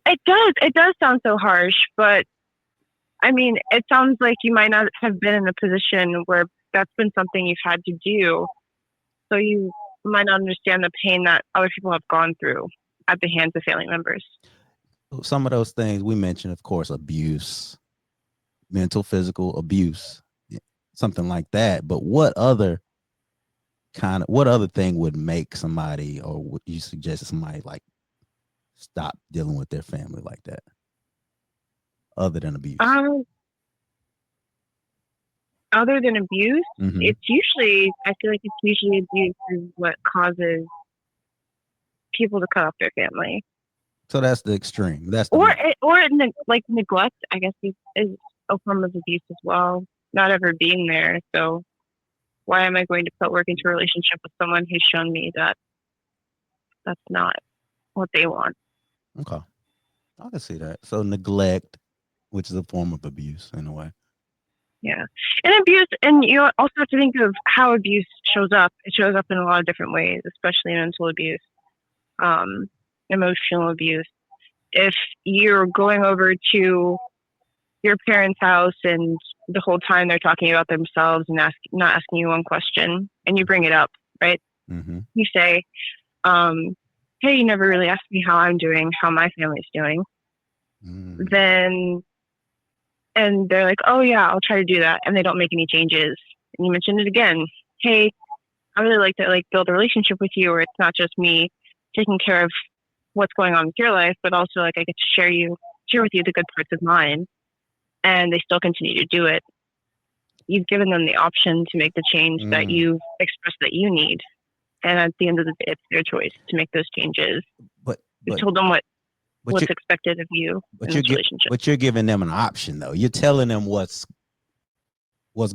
it does sound so harsh, but I mean, it sounds like you might not have been in a position where that's been something you've had to do. So you might not understand the pain that other people have gone through at the hands of family members. Some of those things we mentioned, of course, abuse, mental, physical abuse, something like that. But what other thing would make somebody, or would you suggest somebody like stop dealing with their family like that, other than abuse? other than abuse, Mhm. I feel like it's usually abuse is what causes people to cut off their family. So that's the extreme. That's the Like neglect, I guess, is a form of abuse as well. Not ever being there. So why am I going to put work into a relationship with someone who's shown me that that's not what they want? okay. I can see that. So neglect, which is a form of abuse in a way. Yeah. And abuse, and you also have to think of how abuse shows up. It shows up in a lot of different ways, especially mental abuse, emotional abuse. If you're going over to your parents' house and the whole time they're talking about themselves and not asking you one question, and you bring it up, right? Mm-hmm. You say, hey, you never really asked me how I'm doing, how my family's doing. Then, and they're like, oh yeah, I'll try to do that. And they don't make any changes. And you mention it again. Hey, I really like to build a relationship with you, where it's not just me taking care of what's going on with your life, but also I get to share with you the good parts of mine. And they still continue to do it. You've given them the option to make the change that you've expressed that you need. And at the end of the day, it's their choice to make those changes. But you told them what's expected of you in this relationship. But you're giving them an option, though. You're telling them what's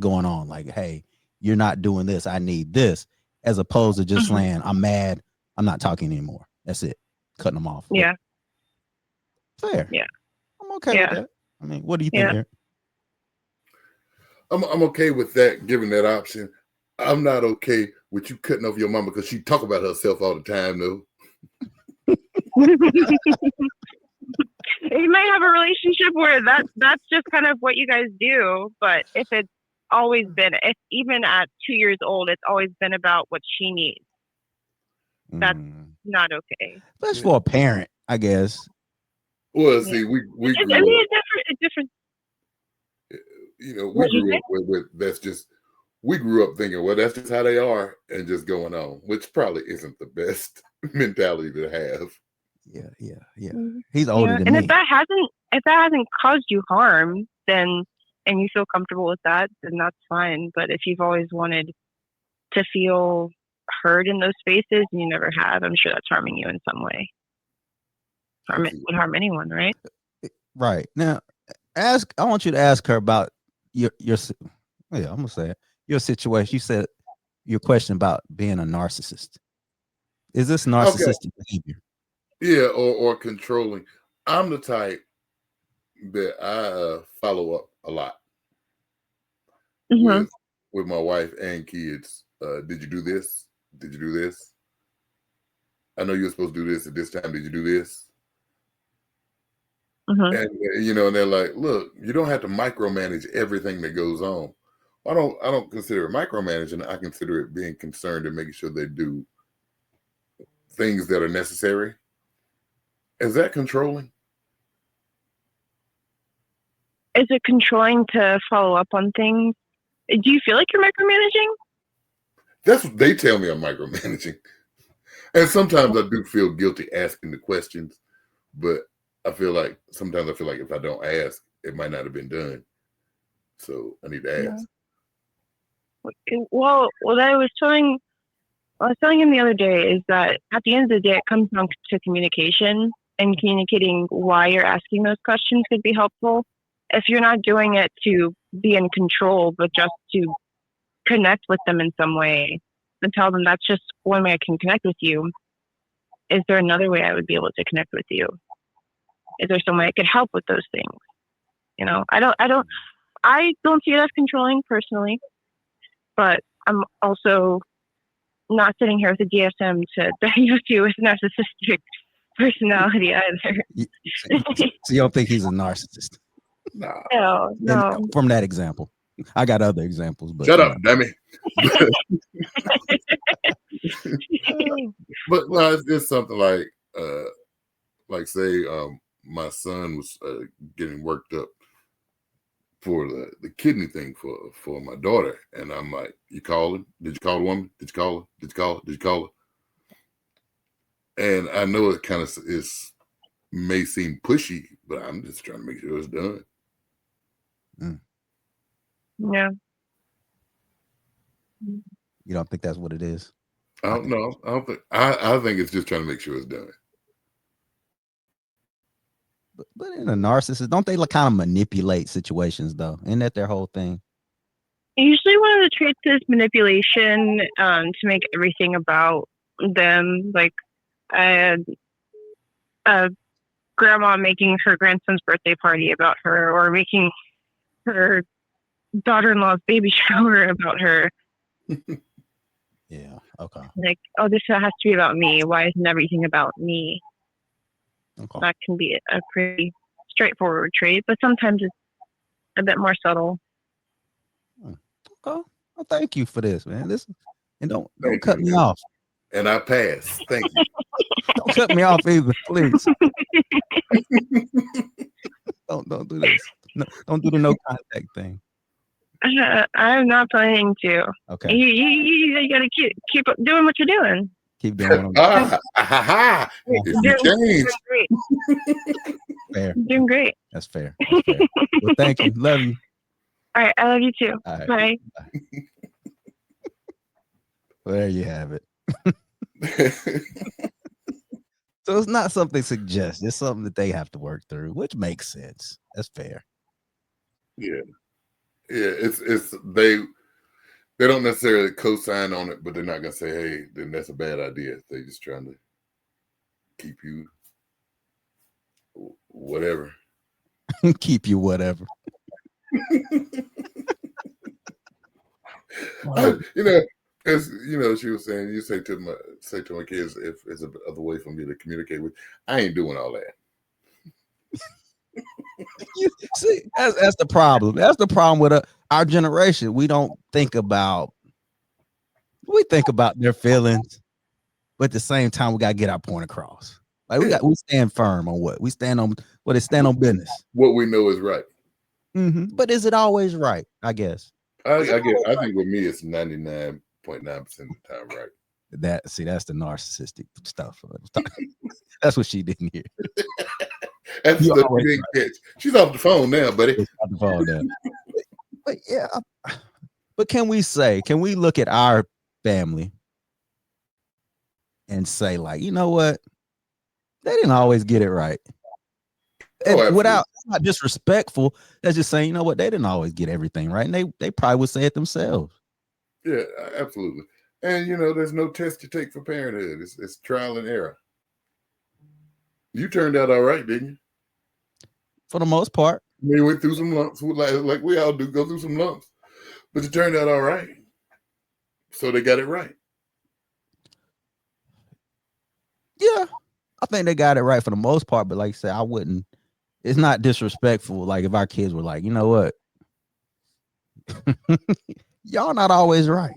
going on. Like, hey, you're not doing this. I need this. As opposed to just saying, I'm mad. I'm not talking anymore. That's it. Cutting them off. Yeah. Fair. Yeah. I'm okay with that. I mean, what do you think, Eric? I'm okay with that, giving that option. I'm not okay with you cutting off your mama because she talk about herself all the time, though. You might have a relationship where that's just kind of what you guys do, but if it's always been, if even at 2 years old, it's always been about what she needs, that's not okay. That's for a parent, I guess. Well, see, we grew up, it's different. You know, we grew up with that's just. We grew up thinking, well, that's just how they are, and just going on, which probably isn't the best mentality to have. Yeah. He's older than and me. If that hasn't caused you harm, then and you feel comfortable with that, then that's fine. But if you've always wanted to feel heard in those spaces and you never have, I'm sure that's harming you in some way. Would harm anyone, right? Right. Now, I want you to ask her about your I'm gonna say it. Your situation. You said your question about being a narcissist. Is this narcissistic behavior? Yeah, or controlling. I'm the type that I follow up a lot with my wife and kids. Did you do this? Did you do this? I know you were supposed to do this at this time. Did you do this? And and they're like, look, you don't have to micromanage everything that goes on. I don't consider it micromanaging. I consider it being concerned and making sure they do things that are necessary. Is that controlling? Is it controlling to follow up on things? Do you feel like you're micromanaging? That's what they tell me, I'm micromanaging. And sometimes I do feel guilty asking the questions, but sometimes I feel like if I don't ask, it might not have been done. So I need to ask. Well, what I was telling him the other day is that at the end of the day, it comes down to communication, and communicating why you're asking those questions could be helpful. If you're not doing it to be in control, but just to connect with them in some way, then tell them that's just one way I can connect with you. Is there another way I would be able to connect with you? Is there some way I could help with those things? I don't see it as controlling personally, but I'm also not sitting here with a DSM to diagnose you with narcissistic personality either. So you don't think he's a narcissist? No. From that example, I got other examples, but shut up, dummy. But no, it's something like say my son was getting worked up for the kidney thing for my daughter, and I'm like, you call him? Did you call the woman? Did you call her? Did you call her? Did you call her? And I know it kind of may seem pushy, but I'm just trying to make sure it's done. Yeah. You don't think that's what it is? I don't know. I don't think. I think it's just trying to make sure it's done. But in a narcissist, don't they kind of manipulate situations though? Isn't that their whole thing? Usually one of the traits is manipulation, to make everything about them. Like I had a grandma making her grandson's birthday party about her, or making her daughter-in-law's baby shower about her. Yeah. Okay. Like, oh, this has to be about me. Why isn't everything about me? Okay. That can be a pretty straightforward trait, but sometimes it's a bit more subtle. Okay. Well, thank you for this, man. And don't Thank cut you, me man. off. And I pass. Thank you. Don't cut me off either, please. Don't do this. No, don't do the no contact thing. I'm not planning to. Okay. You gotta keep doing what you're doing. Keep doing what I'm doing. If you change. Great. Fair. Doing great. That's fair. That's fair. Well, thank you. Love you. All right. I love you too. All right. Bye. Well, there you have it. So it's not something suggested. It's something that they have to work through, which makes sense. That's fair. Yeah. Yeah. It's they don't necessarily co-sign on it, but they're not gonna say, hey, then that's a bad idea. They're just trying to keep you whatever. Keep you whatever. As she was saying, you say to my kids, if it's another way for me to communicate with, I ain't doing all that. You see, that's the problem. That's the problem with our generation. We think about their feelings, but at the same time, we gotta get our point across. Like we stand firm on what we stand on. What is stand on business? What we know is right. Mm-hmm. But is it always right? I guess. I think with me, it's 99.9% of the time right. That's the narcissistic stuff. That's what she didn't hear. That's the big catch. She's off the phone now, buddy. She's off the phone now. But yeah, but can we look at our family and say, like, you know what? They didn't always get it right. And without not disrespectful, that's just saying, you know what, they didn't always get everything right. And they probably would say it themselves. Yeah, absolutely. And there's no test to take for parenthood. It's trial and error. You turned out all right, didn't you? For the most part. You went through some lumps, like we all do, go through some lumps. But you turned out all right. So they got it right. Yeah. I think they got it right for the most part, but like I said, I wouldn't. It's not disrespectful. Like if our kids were like, you know what, y'all not always right.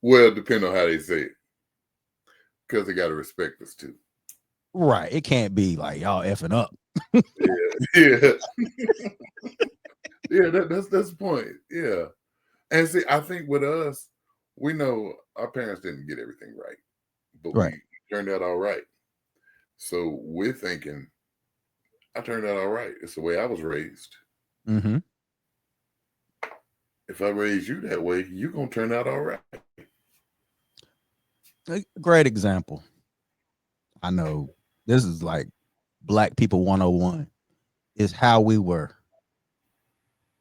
Well, depending on how they say it, because they got to respect us too. Right. It can't be like y'all effing up. Yeah. Yeah. That's the point. Yeah. And see, I think with us, we know our parents didn't get everything right, but we turned out all right. So we're thinking, I turned out all right. It's the way I was raised. Mm-hmm. If I raise you that way, you're going to turn out all right. A great example. I know this is like Black people 101 is how we were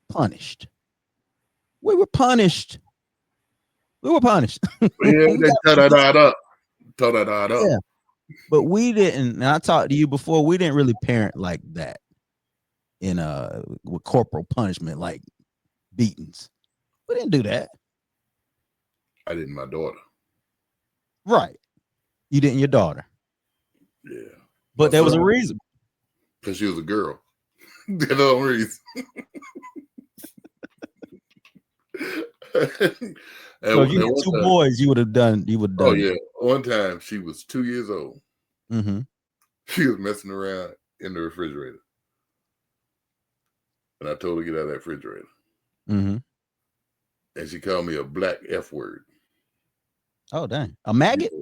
punished. We were punished. Yeah, they tore that up. Yeah. But we didn't, and I talked to you before, we didn't really parent like that with corporal punishment, like beatings. We didn't do that. I didn't my daughter. Right. You didn't your daughter. Yeah. But there was a reason. Because she was a girl. That's the only reason. So if you had two boys, you would have done. Oh yeah. One time she was 2 years old. Mm-hmm. She was messing around in the refrigerator. And I told her to get out of that refrigerator. Mm-hmm. And she called me a black F word. Oh, dang. A maggot?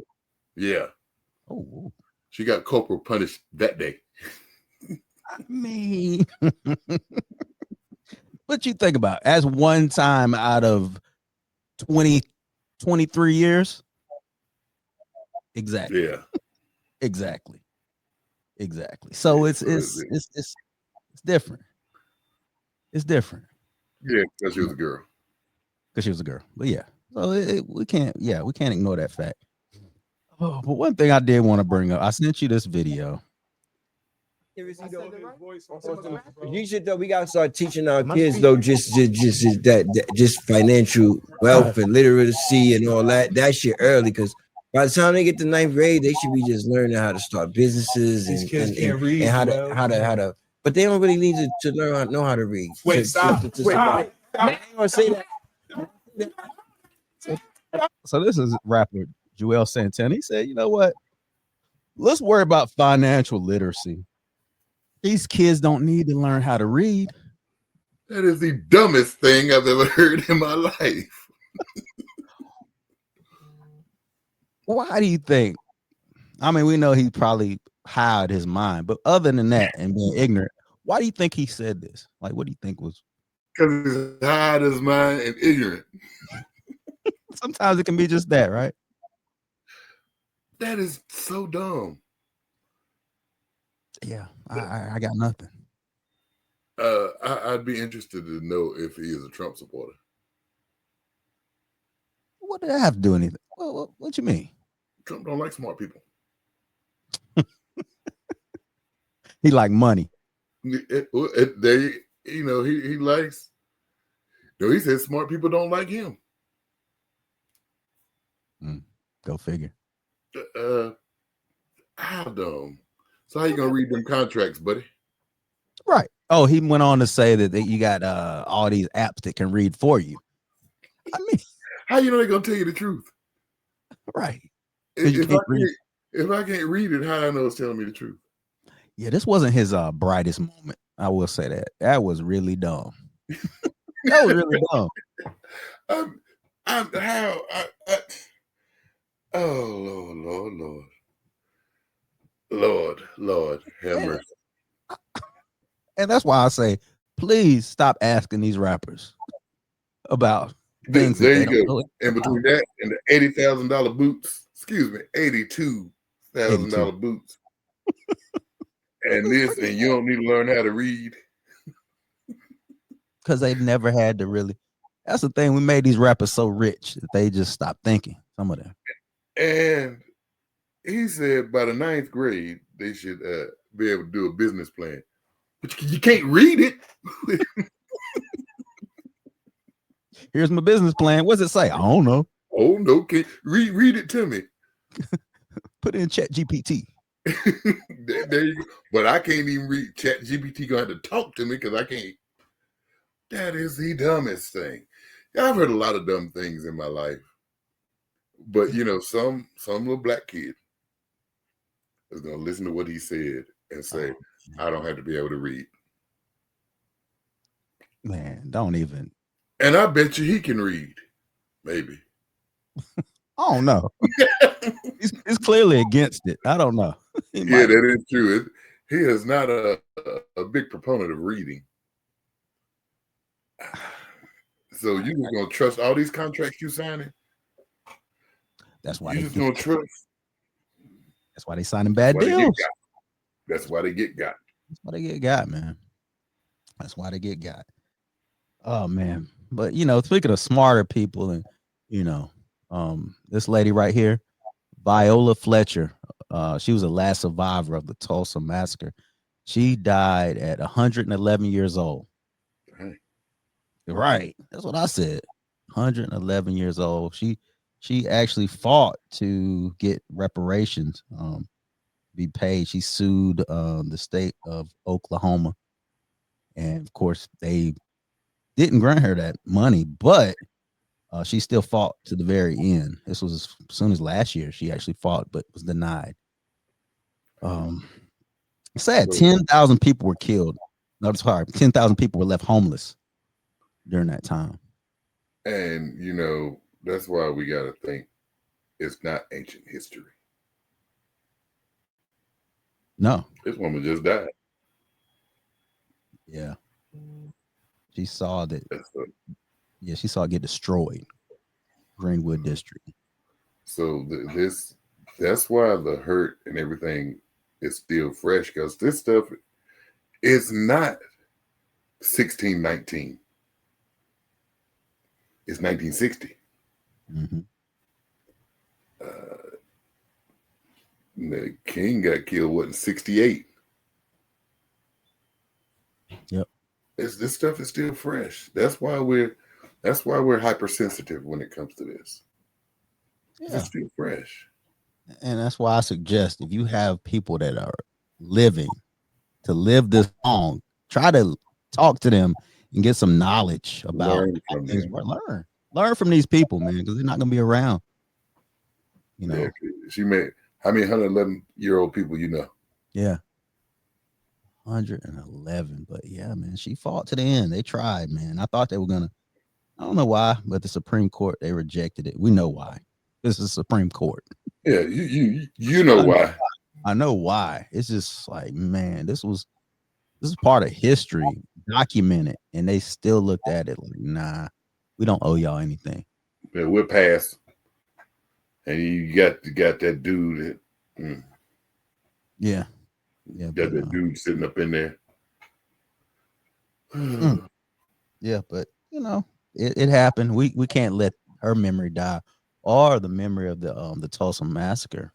Yeah. Oh. She got corporal punished that day. I mean, what you think about as one time out of 23 years. Exactly. Yeah. Exactly. So it's different. It's different. Yeah, because she was a girl. Because she was a girl. But yeah. So we can't ignore that fact. Oh, but one thing I did want to bring up, I sent you this video. You should though. We gotta start teaching our kids though, just financial wealth and literacy and all that shit early. Because by the time they get to 9th grade, they should be just learning how to start businesses and how to. But they don't really need to know how to read. Wait, stop. I ain't gonna say that. So this is rapper Joel Santana. He said, you know what? Let's worry about financial literacy. These kids don't need to learn how to read. That is the dumbest thing I've ever heard in my life. Why do you think? I mean, we know he probably hid his mind, but other than that and being ignorant, why do you think he said this? Like, what do you think was? Because he's hide his mind and ignorant. Sometimes it can be just that, right? That is so dumb. Yeah, I got nothing. I'd be interested to know if he is a Trump supporter. What did that have to do anything? What you mean? Trump don't like smart people. He like money. He likes. No, he said smart people don't like him. Go figure. How dumb. So how you gonna read them contracts, buddy? Right. Oh, he went on to say that you got all these apps that can read for you. I mean, how you know they're gonna tell you the truth? Right. If I can't read it, how I know it's telling me the truth? Yeah, this wasn't his brightest moment. I will say that. That was really dumb. That was really dumb. Oh, Lord, have mercy. And that's why I say, please stop asking these rappers about things. There you go. And between that and the $80,000 boots, $82,000 boots, and this, and you don't need to learn how to read because they've never had to really. That's the thing. We made these rappers so rich that they just stopped thinking. Some of them. And he said by the 9th grade they should be able to do a business plan, but you can't read it. Here's my business plan. What's it say? I don't know. Oh no, can read it to me. Put in ChatGPT. There you go. But I can't even read. ChatGPT gonna have to talk to me because I can't. That is the dumbest thing. Yeah, I've heard a lot of dumb things in my life, but some little black kid is gonna listen to what he said and say, "I don't have to be able to read." Man, don't even. And I bet you he can read. Maybe. I don't know. He's clearly against it. I don't know. Yeah, that is true. He is not a big proponent of reading. So you just gonna trust all these contracts you signing? That's why you just gonna trust. That's why they signing bad deals. That's why they get got. That's why they get got, man. That's why they get got. Oh man. But speaking of smarter people, and this lady right here, Viola Fletcher, she was the last survivor of the Tulsa massacre. She died at 111 years old. Right. That's what I said. 111 years old. She actually fought to get reparations, be paid. She sued the state of Oklahoma. And of course, they didn't grant her that money, but she still fought to the very end. This was as soon as last year. She actually fought, but was denied. Sad. 10,000 people were killed. No, sorry, 10,000 people were left homeless during that time. And that's why we got to think it's not ancient history. No, this woman just died. Yeah. She saw that. Yeah, she saw it get destroyed. Greenwood District. So that's why the hurt and everything is still fresh, because this stuff is not 1619. It's 1960. Mm-hmm. The King got killed, what, in 68? Yep. This stuff is still fresh. That's why we're hypersensitive when it comes to this. Yeah. It's still fresh. And that's why I suggest, if you have people that are living to live this long, try to talk to them and get some knowledge about Learn from things. them. Learn from these people, man, because they're not going to be around. You know, Yeah, she made how many 111-year-old people you know? Yeah, 111. But yeah, man, she fought to the end. They tried, man. I thought they were gonna. I don't know why, but the Supreme Court, they rejected it. We know why. This is Supreme Court. Yeah, you know why. I know why. It's just like, man, this is part of history, documented, and they still looked at it like, nah, we don't owe y'all anything. Yeah, we're past. And you got that dude that Yeah. got that dude sitting up in there. Yeah, but you know, it happened. We can't let her memory die, or the memory of the Tulsa massacre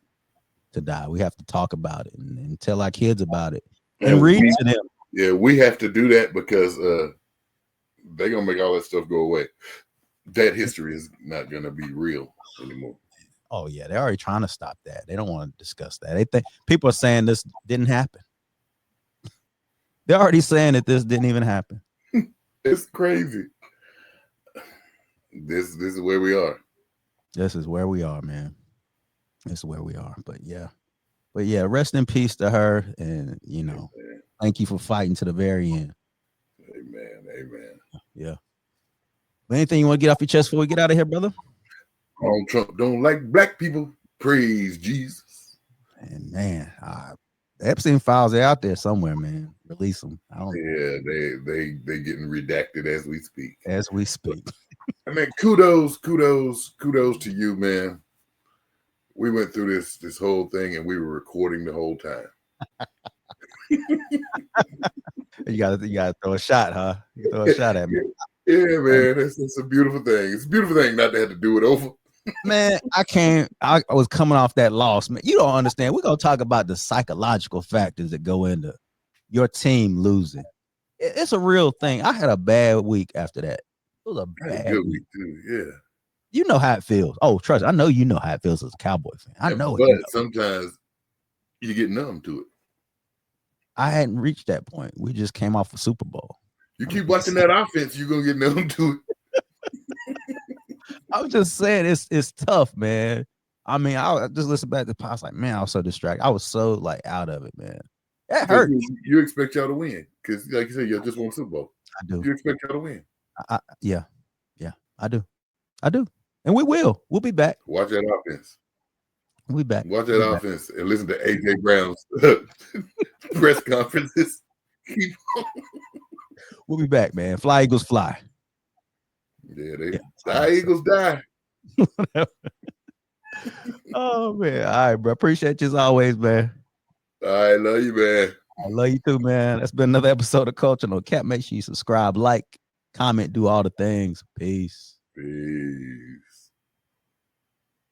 to die. We have to talk about it and tell our kids about it and read to them. Yeah, we have to do that, because they're gonna make all that stuff go away. That history is not gonna be real anymore. Oh yeah, they're already trying to stop that. They don't want to discuss that. They think people are saying this didn't happen. They're already saying that this didn't even happen. It's crazy. This is where we are. This is where we are, man. This is where we are. But yeah, rest in peace to her, and you know, thank you for fighting to the very end. Amen. Yeah. Anything you want to get off your chest before we get out of here, brother? Trump don't like black people. Praise Jesus. And man, Epstein files are out there somewhere, man. Release them. Yeah, they getting redacted as we speak. I mean, kudos to you, man. We went through this whole thing, and we were recording the whole time. You gotta throw a shot, huh? You throw a shot at me. Yeah, man. It's a beautiful thing. It's a beautiful thing not to have to do it over. Man, I was coming off that loss, man. You don't understand. We're gonna talk about the psychological factors that go into your team losing. It's a real thing. I had a bad week after that. It was a bad week too. Yeah. You know how it feels. Oh, trust. I know you know how it feels as a Cowboy fan. I know but it. Sometimes you get numb to it. I hadn't reached that point. We just came off a Super Bowl. You keep watching that offense, you're gonna get numb to it. I was just saying it's tough, man. I mean, I just listened back to the podcast, like, man, I was so distracted. I was so like out of it, man. That hurt. You expect y'all to win, because like you said, you just won Super Bowl. I do. You expect y'all to win. Yeah, I do, and we will. We'll be back. Watch that offense. We'll be back. Watch that offense and listen to AJ Brown's press conferences. We'll be back, man. Fly Eagles fly. Yeah, die Eagles die. Oh man, all right, bro. Appreciate you as always, man. I love you, man. I love you too, man. That's been another episode of Culture No Cap. Make sure you subscribe, like, comment, do all the things. Peace.